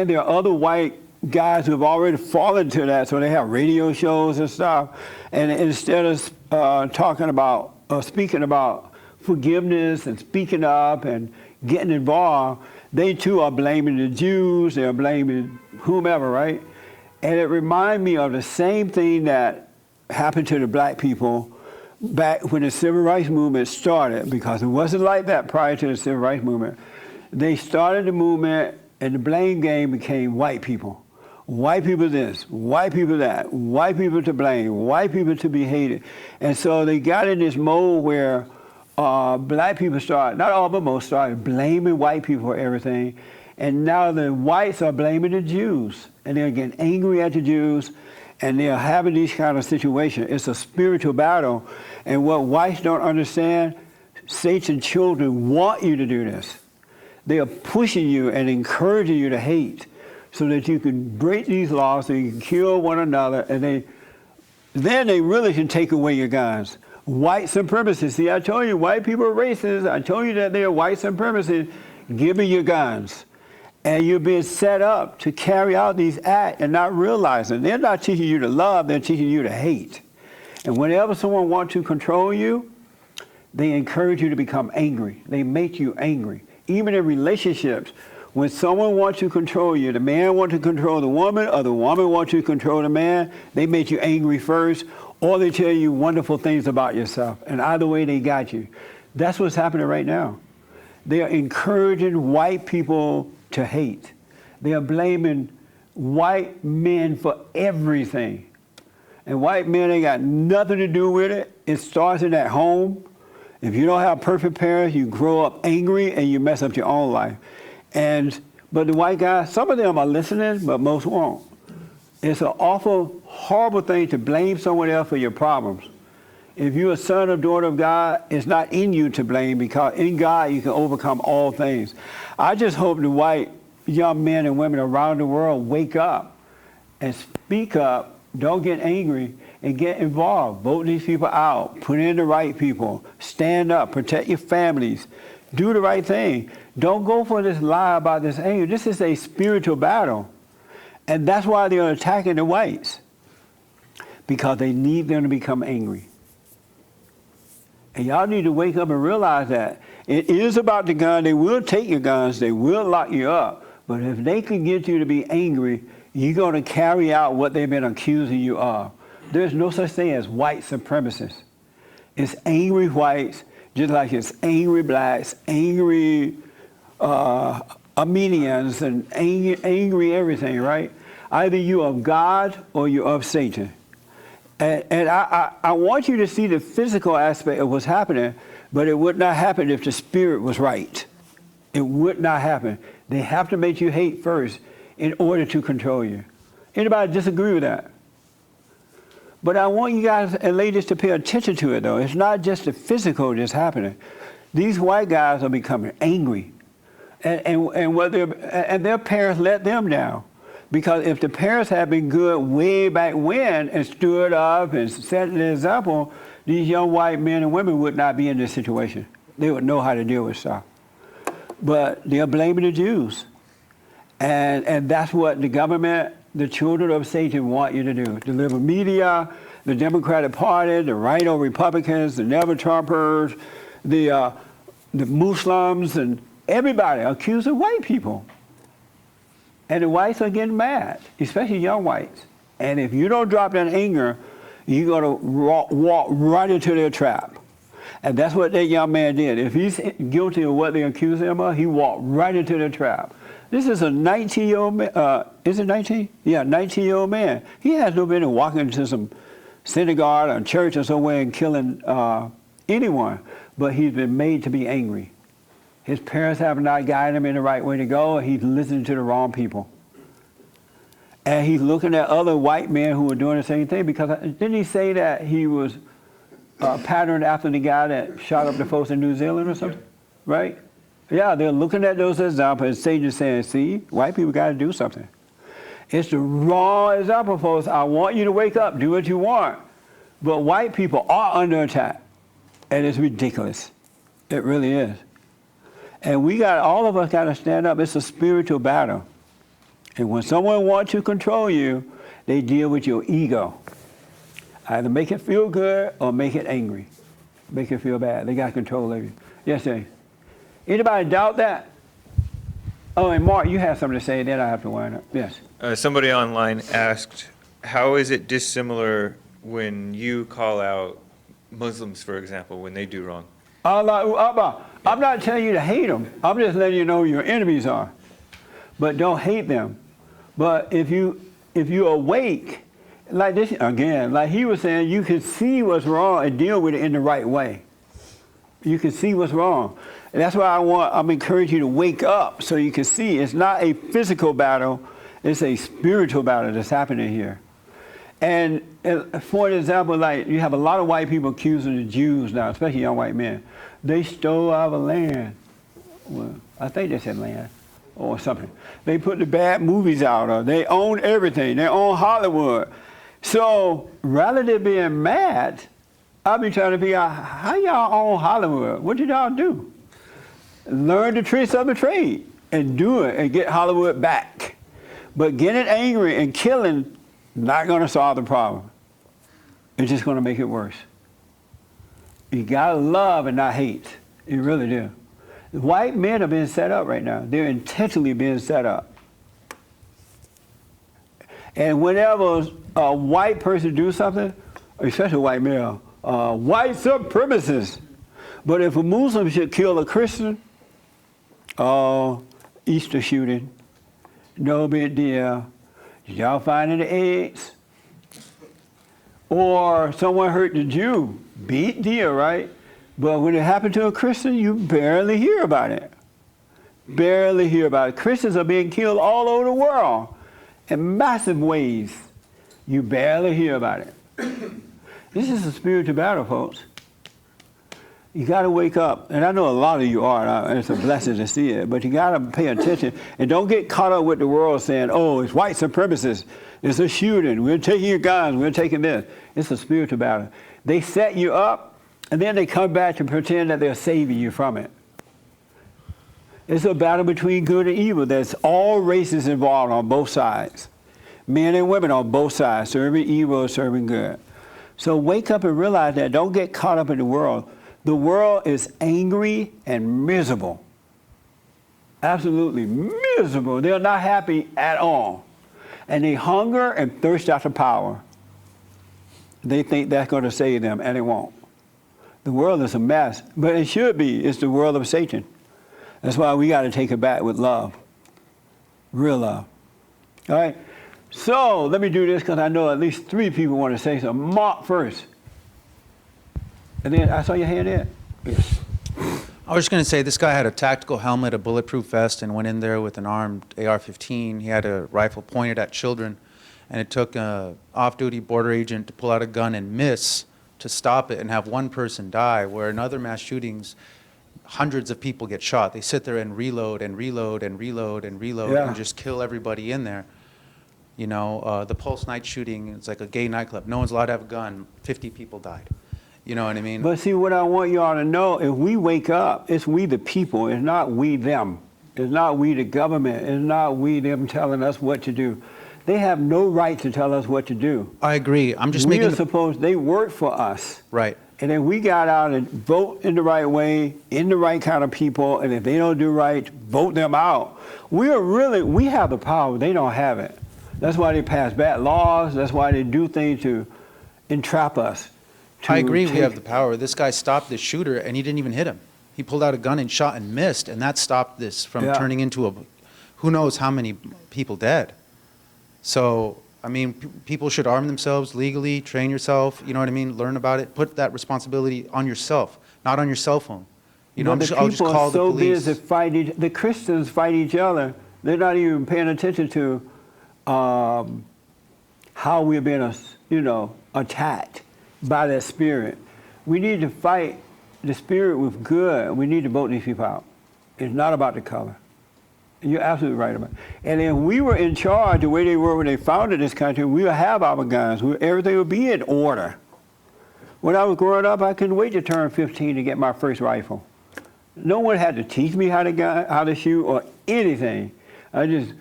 there are other white guys who have already fallen to that, so they have radio shows and stuff. And instead of speaking about forgiveness and speaking up and getting involved, they too are blaming the Jews, they're blaming whomever, right? And it reminds me of the same thing that happened to the black people back when the Civil Rights Movement started, because it wasn't like that prior to the Civil Rights Movement. They started the movement, and the blame game became white people. White people this, white people that, white people to blame, white people to be hated. And so they got in this mode where black people started, not all but most, started blaming white people for everything. And now the whites are blaming the Jews. And they're getting angry at the Jews, and they're having these kind of situations. It's a spiritual battle. And what whites don't understand, Satan's children want you to do this. They are pushing you and encouraging you to hate so that you can break these laws, so you can kill one another, and then they really can take away your guns. White supremacists. See, I told you white people are racist. I told you that they are white supremacists. Give me your guns. And you're being set up to carry out these acts and not realizing. They're not teaching you to love, they're teaching you to hate. And whenever someone wants to control you, they encourage you to become angry. They make you angry. Even in relationships, when someone wants to control you, the man wants to control the woman, or the woman wants to control the man, they make you angry first, or they tell you wonderful things about yourself. And either way, they got you. That's what's happening right now. They are encouraging white people to hate. They are blaming white men for everything. And white men ain't got nothing to do with it. It starts in at home. If you don't have perfect parents, you grow up angry and you mess up your own life. But the white guys, some of them are listening, but most won't. It's an awful, horrible thing to blame someone else for your problems. If you're a son or daughter of God, it's not in you to blame, because in God you can overcome all things. I just hope the white young men and women around the world wake up and speak up, don't get angry, and get involved. Vote these people out. Put in the right people. Stand up. Protect your families. Do the right thing. Don't go for this lie about this anger. This is a spiritual battle. And that's why they're attacking the whites, because they need them to become angry. And y'all need to wake up and realize that. It is about the gun. They will take your guns. They will lock you up. But if they can get you to be angry, you're going to carry out what they've been accusing you of. There's no such thing as white supremacists. It's angry whites, just like it's angry blacks, angry Armenians, and angry everything, right? Either you're of God or you're of Satan. And I want you to see the physical aspect of what's happening, but it would not happen if the spirit was right. It would not happen. They have to make you hate first in order to control you. Anybody disagree with that? But I want you guys and ladies to pay attention to it, though. It's not just the physical that's happening. These white guys are becoming angry. And their parents let them down. Because if the parents had been good way back when and stood up and set an example, these young white men and women would not be in this situation. They would know how to deal with stuff. But they're blaming the Jews. And that's what the government, the children of Satan want you to do. The liberal media, the Democratic Party, the Rhino Republicans, the Never Trumpers, the Muslims, and everybody accusing white people. And the whites are getting mad, especially young whites. And if you don't drop that anger, you're going to walk right into their trap. And that's what that young man did. If he's guilty of what they accuse him of, he walked right into their trap. This is a 19-year-old man. Is it 19? Yeah, 19-year-old man. He has no business walking into some synagogue or church or somewhere and killing anyone. But he's been made to be angry. His parents have not guided him in the right way to go, and he's listening to the wrong people. And he's looking at other white men who are doing the same thing, because didn't he say that he was patterned after the guy that shot up the folks in New Zealand or something? Right? Yeah, they're looking at those examples, and Satan is saying, see, white people got to do something. It's the wrong example, folks. I want you to wake up, do what you want. But white people are under attack, and it's ridiculous. It really is. And all of us got to stand up. It's a spiritual battle. And when someone wants to control you, they deal with your ego. Either make it feel good or make it angry. Make it feel bad. They got control of you. Yes, James. Anybody doubt that? Oh, and Mark, you have something to say, then I have to wind up. Yes. Somebody online asked, how is it dissimilar when you call out Muslims, for example, when they do wrong? Allahu Akbar. I'm not telling you to hate them. I'm just letting you know who your enemies are. But don't hate them. But if you awake, like this again, like he was saying, you can see what's wrong and deal with it in the right way. You can see what's wrong. And that's why I'm encouraging you to wake up so you can see it's not a physical battle, it's a spiritual battle that's happening here. And for an example, like you have a lot of white people accusing the Jews now, especially young white men. They stole our land. Well, I think they said land or something. They put the bad movies out, or they own everything. They own Hollywood. So rather than being mad, I'll be trying to figure out how y'all own Hollywood. What did y'all do? Learn the tricks of the trade and do it and get Hollywood back. But getting angry and killing not going to solve the problem. It's just going to make it worse. You got to love and not hate. You really do. White men are being set up right now. They're intentionally being set up. And whenever a white person do something, especially a white male, white supremacists. But if a Muslim should kill a Christian, Easter shooting, no big deal. Did y'all find any eggs? Or someone hurt the Jew, big deal, right? But when it happened to a Christian, you barely hear about it. Barely hear about it. Christians are being killed all over the world in massive ways. You barely hear about it. This is a spiritual battle, folks. You got to wake up. And I know a lot of you are, and it's a blessing to see it, but you got to pay attention. And don't get caught up with the world saying, oh, it's white supremacists. It's a shooting. We're taking your guns. We're taking this. It's a spiritual battle. They set you up, and then they come back to pretend that they're saving you from it. It's a battle between good and evil. There's all races involved on both sides. Men and women on both sides, serving evil or serving good. So wake up and realize that. Don't get caught up in the world. The world is angry and miserable. Absolutely miserable. They're not happy at all. And they hunger and thirst after power. They think that's going to save them, and it won't. The world is a mess, but it should be. It's the world of Satan. That's why we got to take it back with love, real love. All right? So let me do this because I know at least 3 people want to say something. Mark first. And then I saw your hand there. I was just going to say, this guy had a tactical helmet, a bulletproof vest, and went in there with an armed AR-15. He had a rifle pointed at children, and it took an off-duty border agent to pull out a gun and miss to stop it and have one person die, where in other mass shootings, hundreds of people get shot. They sit there and reload and reload and reload and reload Yeah. and just kill everybody in there. You know, the Pulse night shooting, it's like a gay nightclub. No one's allowed to have a gun. 50 people died. You know what I mean? But see, what I want y'all to know, if we wake up, it's we the people. It's not we them. It's not we the government. It's not we them telling us what to do. They have no right to tell us what to do. I agree. I'm just we making are supposed, they work for us. Right. And if we got out and vote in the right way, in the right kind of people, and if they don't do right, vote them out. We have the power. They don't have it. That's why they pass bad laws. That's why they do things to entrap us. I agree we have the power. This guy stopped the shooter, and he didn't even hit him. He pulled out a gun and shot and missed, and that stopped this from Yeah. turning into a, who knows how many people dead. So, I mean, people should arm themselves legally, train yourself, you know what I mean, learn about it, put that responsibility on yourself, not on your cell phone. You know, But I'll just call the so police. busy fighting, the Christians fight each other. They're not even paying attention to how we're being, attacked by that spirit. We need to fight the spirit with good. We need to vote these people out. It's not about the color. You're absolutely right about it. And if we were in charge the way they were when they founded this country, we would have our guns. Everything would be in order. When I was growing up, I couldn't wait to turn 15 to get my first rifle. No one had to teach me how to shoot or anything. I just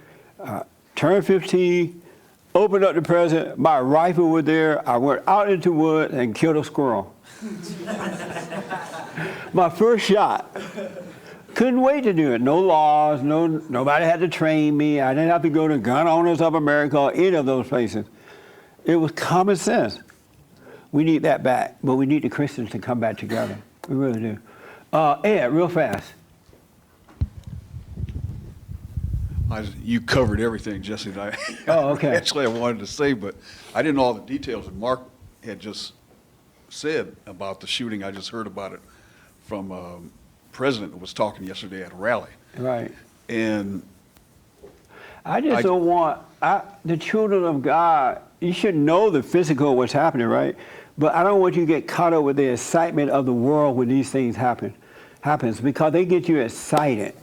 turned 15, opened up the present, my rifle was there, I went out into the woods and killed a squirrel. My first shot. Couldn't wait to do it. No laws, nobody had to train me. I didn't have to go to Gun Owners of America or any of those places. It was common sense. We need that back, but we need the Christians to come back together. We really do. Ed, real fast. You covered everything, Jesse. Oh, okay. Actually, I wanted to say, but I didn't know all the details that Mark had just said about the shooting. I just heard about it from president was talking yesterday at a rally. Right. And I just don't want the children of God. You should know the physical what's happening, right? But I don't want you to get caught up with the excitement of the world when these things happens because they get you excited.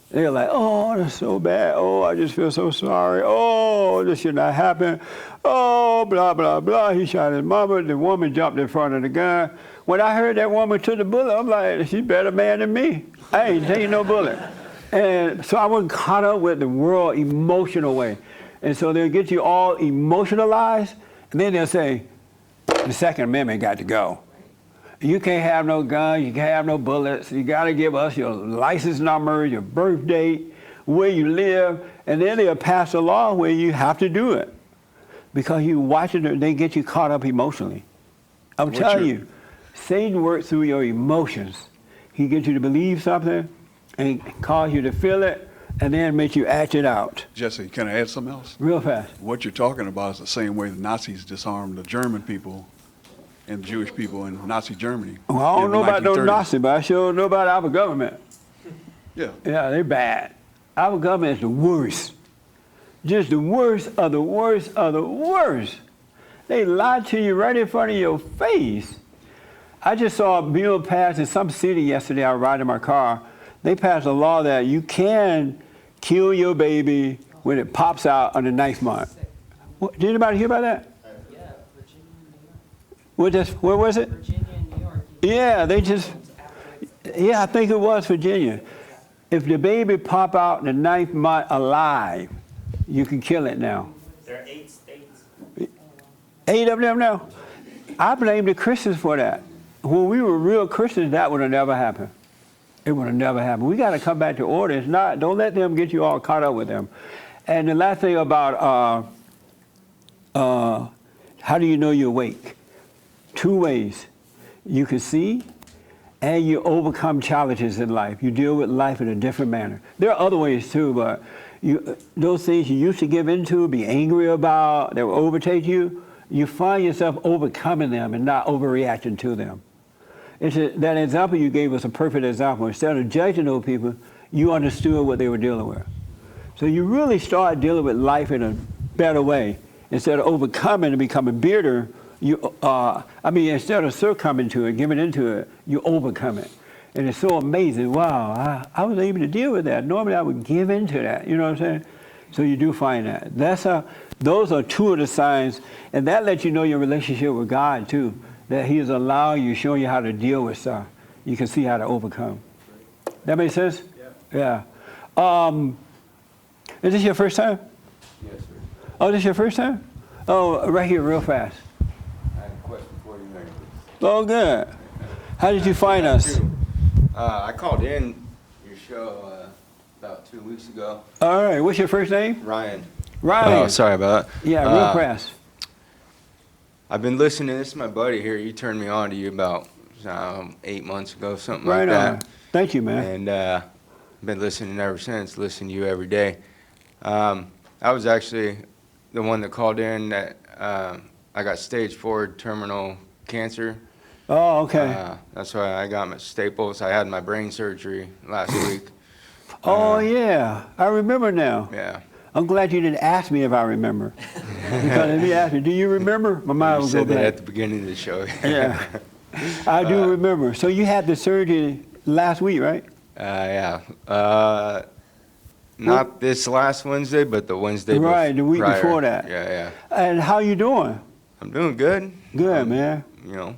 They're like, oh, that's so bad. Oh, I just feel so sorry. Oh, this should not happen. Oh, blah, blah, blah. He shot his mama. The woman jumped in front of the gun. When I heard that woman took the bullet, I'm like, she's a better man than me. I ain't taking no bullet. And so I wasn't caught up with the world emotional way. And so they'll get you all emotionalized, and then they'll say, the Second Amendment got to go. You can't have no guns, you can't have no bullets, you got to give us your license number, your birth date, where you live, and then they'll pass a law where you have to do it. Because you watch it, they get you caught up emotionally. I'm telling you, Satan works through your emotions. He gets you to believe something, and cause you to feel it, and then make you act it out. Jesse, can I add something else? Real fast. What you're talking about is the same way the Nazis disarmed the German people and the Jewish people in Nazi Germany. Well, I don't know about those Nazis, but I sure know about our government. Yeah. Yeah, they're bad. Our government is the worst. Just the worst of the worst of the worst. They lied to you right in front of your face. I just saw a bill passed in some city yesterday. I was riding my car. They passed a law that you can kill your baby when it pops out on the 9th month. Did anybody hear about that? Where was it? Virginia and New York. Yeah, I think it was Virginia. If the baby pop out in the 9th month alive, you can kill it now. There are 8 states. 8 of them now? I blame the Christians for that. When we were real Christians, that would have never happened. It would have never happened. We got to come back to order. It's not, don't let them get you all caught up with them. And the last thing about how do you know you're awake? 2 ways. You can see and you overcome challenges in life. You deal with life in a different manner. There are other ways too, but those things you used to give into, be angry about, that will overtake you, you find yourself overcoming them and not overreacting to them. That example you gave was a perfect example. Instead of judging those people, you understood what they were dealing with. So you really start dealing with life in a better way. Instead of overcoming and becoming bitter, instead of succumbing to it, giving into it, you overcome it. And it's so amazing. Wow, I was able to deal with that. Normally I would give into that, you know what I'm saying? So you do find that. Those are two of the signs, and that lets you know your relationship with God too, that He is allowing you, showing you how to deal with stuff. You can see how to overcome. That make sense? Yeah. Is this your first time? Yes, sir. Oh, this your first time? Oh, right here, real fast. I have a question for you, Mayor. Oh, good. How did you find us? I called in your show about 2 weeks ago. All right, what's your first name? Ryan. Ryan. Oh, sorry about that. Yeah, real fast. I've been listening. This is my buddy here. He turned me on to you about 8 months ago, something Right like on. that. Thank you, man. And I've been listening ever since, listening to you every day. I was actually the one that called in that I got stage 4 terminal cancer. Oh, okay. That's why I got my staples. I had my brain surgery last week. Oh, yeah. I remember now. Yeah. I'm glad you didn't ask me if I remember. Because if you asked me, do you remember? My mind You would go said that blank. at the beginning of the show. Yeah. I do remember. So you had the surgery last week, right? Yeah. Not this last Wednesday, but the Wednesday Right, the week prior. before that. Yeah. And how you doing? I'm doing good. Good, man. You know,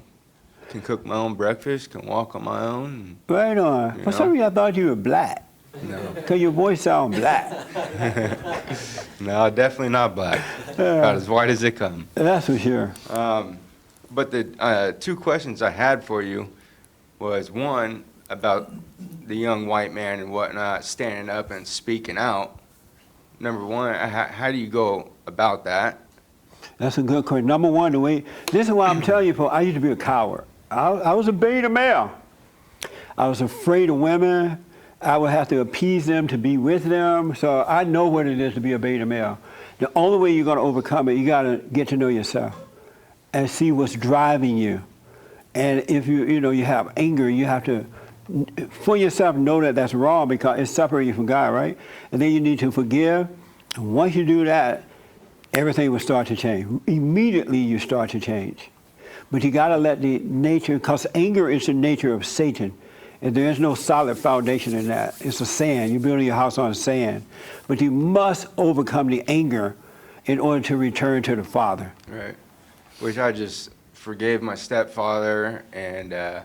can cook my own breakfast, can walk on my own. Right on. You For know? some reason, I thought you were black. No. Because your voice sounds black. No, definitely not black. About as white as they come. That's for sure. But the 2 questions I had for you was, one, about the young white man and whatnot standing up and speaking out. Number one, how do you go about that? That's a good question. Number one, this is why I'm telling you, I used to be a coward. I was a beta male. I was afraid of women. I would have to appease them to be with them. So I know what it is to be a beta male. The only way you're going to overcome it, you got to get to know yourself and see what's driving you. And if you have anger, you have to, for yourself, know that that's wrong because it's separating you from God, right? And then you need to forgive. And once you do that, everything will start to change. Immediately you start to change. But you got to let the nature, because anger is the nature of Satan. And there is no solid foundation in that. It's a sand. You're building your house on sand. But you must overcome the anger in order to return to the Father. Right. Which I just forgave my stepfather, and I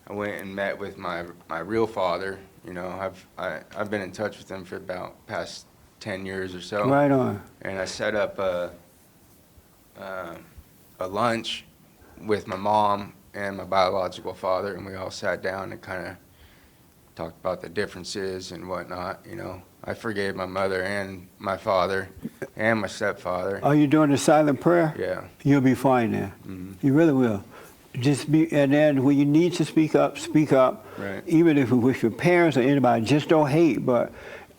went and met with my real father. You know, I've been in touch with him for about past 10 years or so. Right on. And I set up a lunch with my mom and my biological father, and we all sat down and kind of talked about the differences and whatnot. You know, I forgave my mother and my father and my stepfather. Are you doing the silent prayer? Yeah. You'll be fine then. Mm-hmm. You really will. And then when you need to speak up, speak up. Right. Even if it's with your parents or anybody, just don't hate, but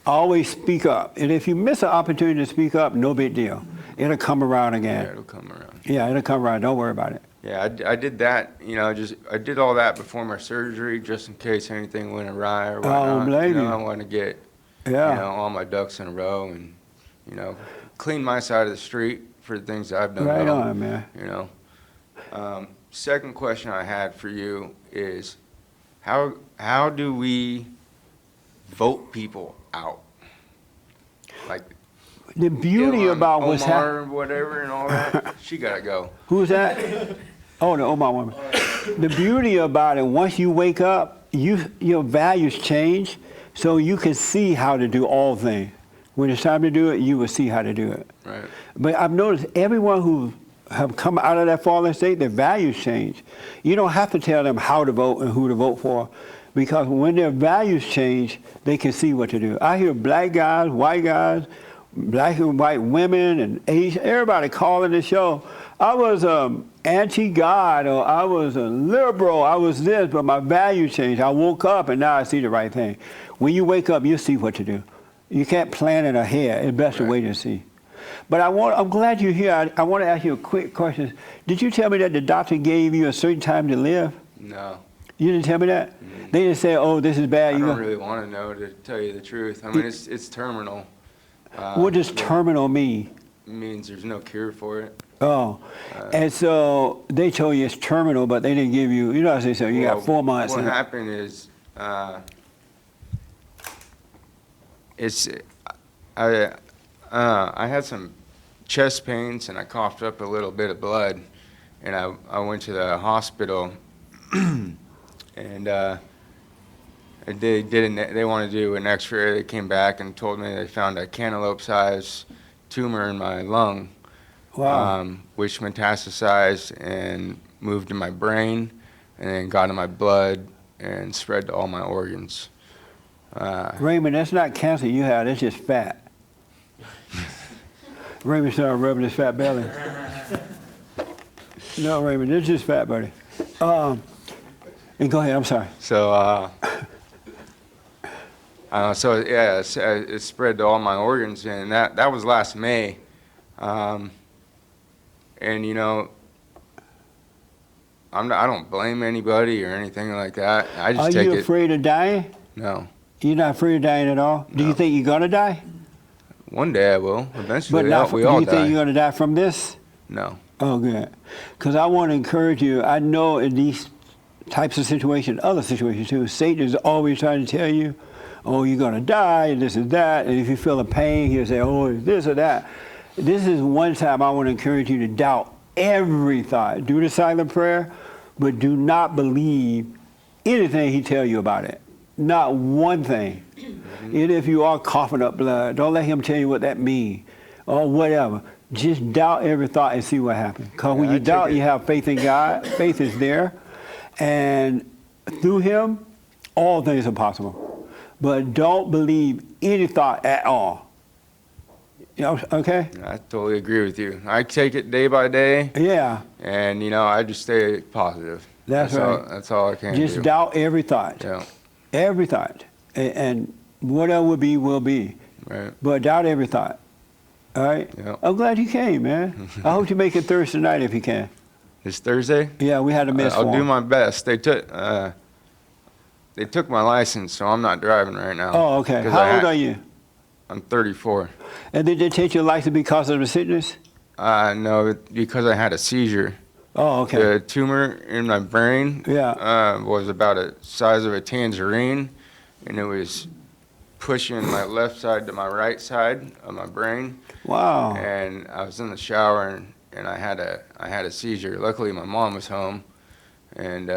always speak up. And if you miss an opportunity to speak up, no big deal. It'll come around again. Yeah, it'll come around. Yeah, it'll come around. Don't worry about it. Yeah, I did that, you know, I did all that before my surgery just in case anything went awry or whatnot. Oh, blame you know, you. I want to get, Yeah. you know, all my ducks in a row and, you know, clean my side of the street for the things that I've done Right wrong, on, man. You know. Second question I had for you is, how do we vote people out? Like, The beauty about what's Omar happening. or whatever and all that, she got to go. Who's that? Oh, the Omar woman. The beauty about it, once you wake up, your values change, so you can see how to do all things. When it's time to do it, you will see how to do it. Right. But I've noticed everyone who have come out of that fallen state, their values change. You don't have to tell them how to vote and who to vote for, because when their values change, they can see what to do. I hear black guys, white guys, black and white women and Asian, everybody calling the show. I was anti-God, or I was a liberal, I was this, but my value changed. I woke up and now I see the right thing. When you wake up, you see what to do. You can't plan it ahead. It's best to wait and see. But I'm glad you're here. I want to ask you a quick question. Did you tell me that the doctor gave you a certain time to live? No. You didn't tell me that? They didn't say, oh, this is bad. I You don't go- really want to know, to tell you the truth. I mean, it's terminal. What does terminal mean? It means there's no cure for it. Oh, and so they told you it's terminal, but they didn't give you, you know, they said you got 4 months. What and- happened is, I had some chest pains and I coughed up a little bit of blood, and I went to the hospital, and they wanted to do an X-ray. They came back and told me they found a cantaloupe-sized tumor in my lung. Wow. Which metastasized and moved to my brain, and then got in my blood and spread to all my organs. Raymond, that's not cancer you have, that's just fat. Raymond started rubbing his fat belly. No, Raymond, it's just fat, buddy. And go ahead, I'm sorry. So, it spread to all my organs, and that was last May. And you know, I don't blame anybody or anything like that. I just Are take you it. afraid of dying? No. You're not afraid of dying at all? Do you think you're gonna die? One day I will. Eventually, But not, we do all you think die. you're gonna die from this? No. Oh, good. Because I want to encourage you. I know in these types of situations, other situations too, Satan is always trying to tell you, oh, you're going to die, and this and that. And if you feel a pain, he'll say, oh, it's this or that. This is one time I want to encourage you to doubt every thought. Do the silent prayer, but do not believe anything he tell you about it. Not one thing. Even if you are coughing up blood, don't let him tell you what that means or whatever. Just doubt every thought and see what happens. Because when you doubt, you have faith in God. Faith is there. And through him, all things are possible. But don't believe any thought at all. You know, okay? I totally agree with you. I take it day by day. Yeah. And, you know, I just stay positive. That's right. That's all I can do. Just doubt every thought. Yeah. Every thought. And whatever will be, will be. Right. But doubt every thought. All right? Yeah. I'm glad you came, man. I hope you make it Thursday night if you can. This Thursday? Yeah, we had a miss I'll for do him. my best. They took my license, so I'm not driving right now. Oh, okay. 'Cause How old are you? I'm 34. And did they take your license because of the sickness? No, because I had a seizure. Oh, okay. The tumor in my brain was about the size of a tangerine, and it was pushing my left side to my right side of my brain. Wow. And I was in the shower, and I had a seizure. Luckily, my mom was home, and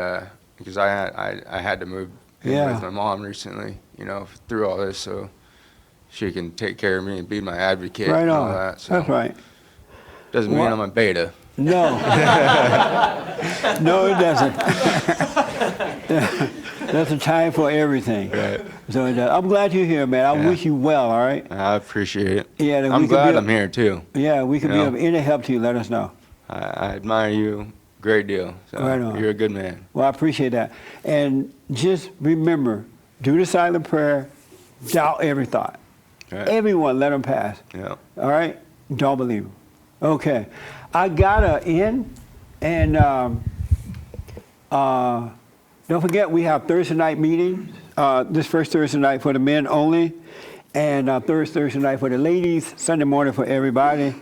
because I had to move in Yeah. with my mom recently, you know, through all this, so she can take care of me and be my advocate Right and all on. that. So That's right. doesn't mean Well- I'm a beta. No. No, it doesn't. There's a time for everything. Right. So I'm glad you're here, man. I Yeah. wish you well, all right? I appreciate it. Yeah, then we I'm could glad be- I'm here too. Yeah, we can You be know? of any help to you. Let us know. I admire you a great deal. So Right on. You're a good man. Well, I appreciate that. And just remember, do the silent prayer, doubt every thought. Right. Everyone, let them pass. Yeah. All right? Don't believe them. Okay. I gotta end, and don't forget we have Thursday night meetings. This first Thursday night for the men only, and Thursday night for the ladies. Sunday morning for everybody.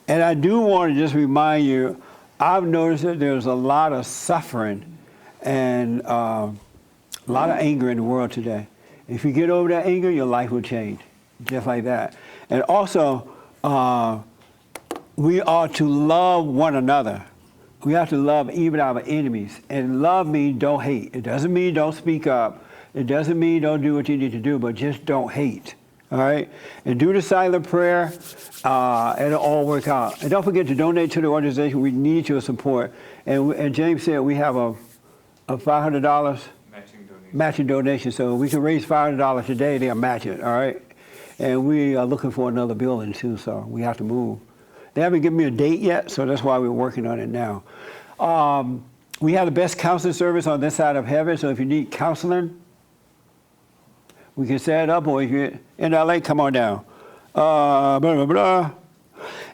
And I do want to just remind you, I've noticed that there's a lot of suffering and a lot of anger in the world today. If you get over that anger, your life will change, just like that. And also, we are to love one another. We have to love even our enemies. And love means don't hate. It doesn't mean don't speak up. It doesn't mean don't do what you need to do, but just don't hate. All right? And do the silent prayer. It'll all work out. And don't forget to donate to the organization. We need your support. And James said we have a $500 matching donation. So we can raise $500 today. They'll match it. All right? And we are looking for another building too, so we have to move. They haven't given me a date yet, so that's why we're working on it now. We have the best counseling service on this side of heaven, so if you need counseling, we can set it up, or if you're in LA, come on down. Blah, blah, blah.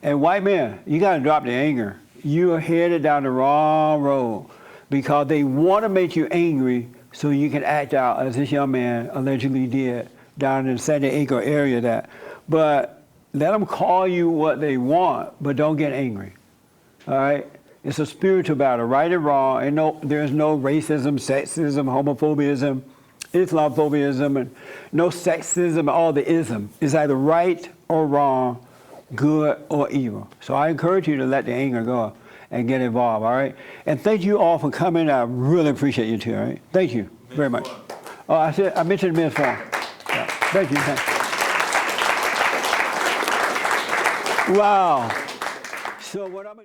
And white men, you got to drop the anger. You are headed down the wrong road because they want to make you angry so you can act out as this young man allegedly did down in the San Diego area. But let them call you what they want, but don't get angry. All right? It's a spiritual battle, right and wrong. And there's no racism, sexism, homophobia, Islamophobia, and no sexism, all the ism. It's either right or wrong, good or evil. So I encourage you to let the anger go and get involved, all right? And thank you all for coming. I really appreciate you too, all right? Thank you very much. Oh, I mentioned Ms. Farr. Yeah. Thank you. Wow. So what I'm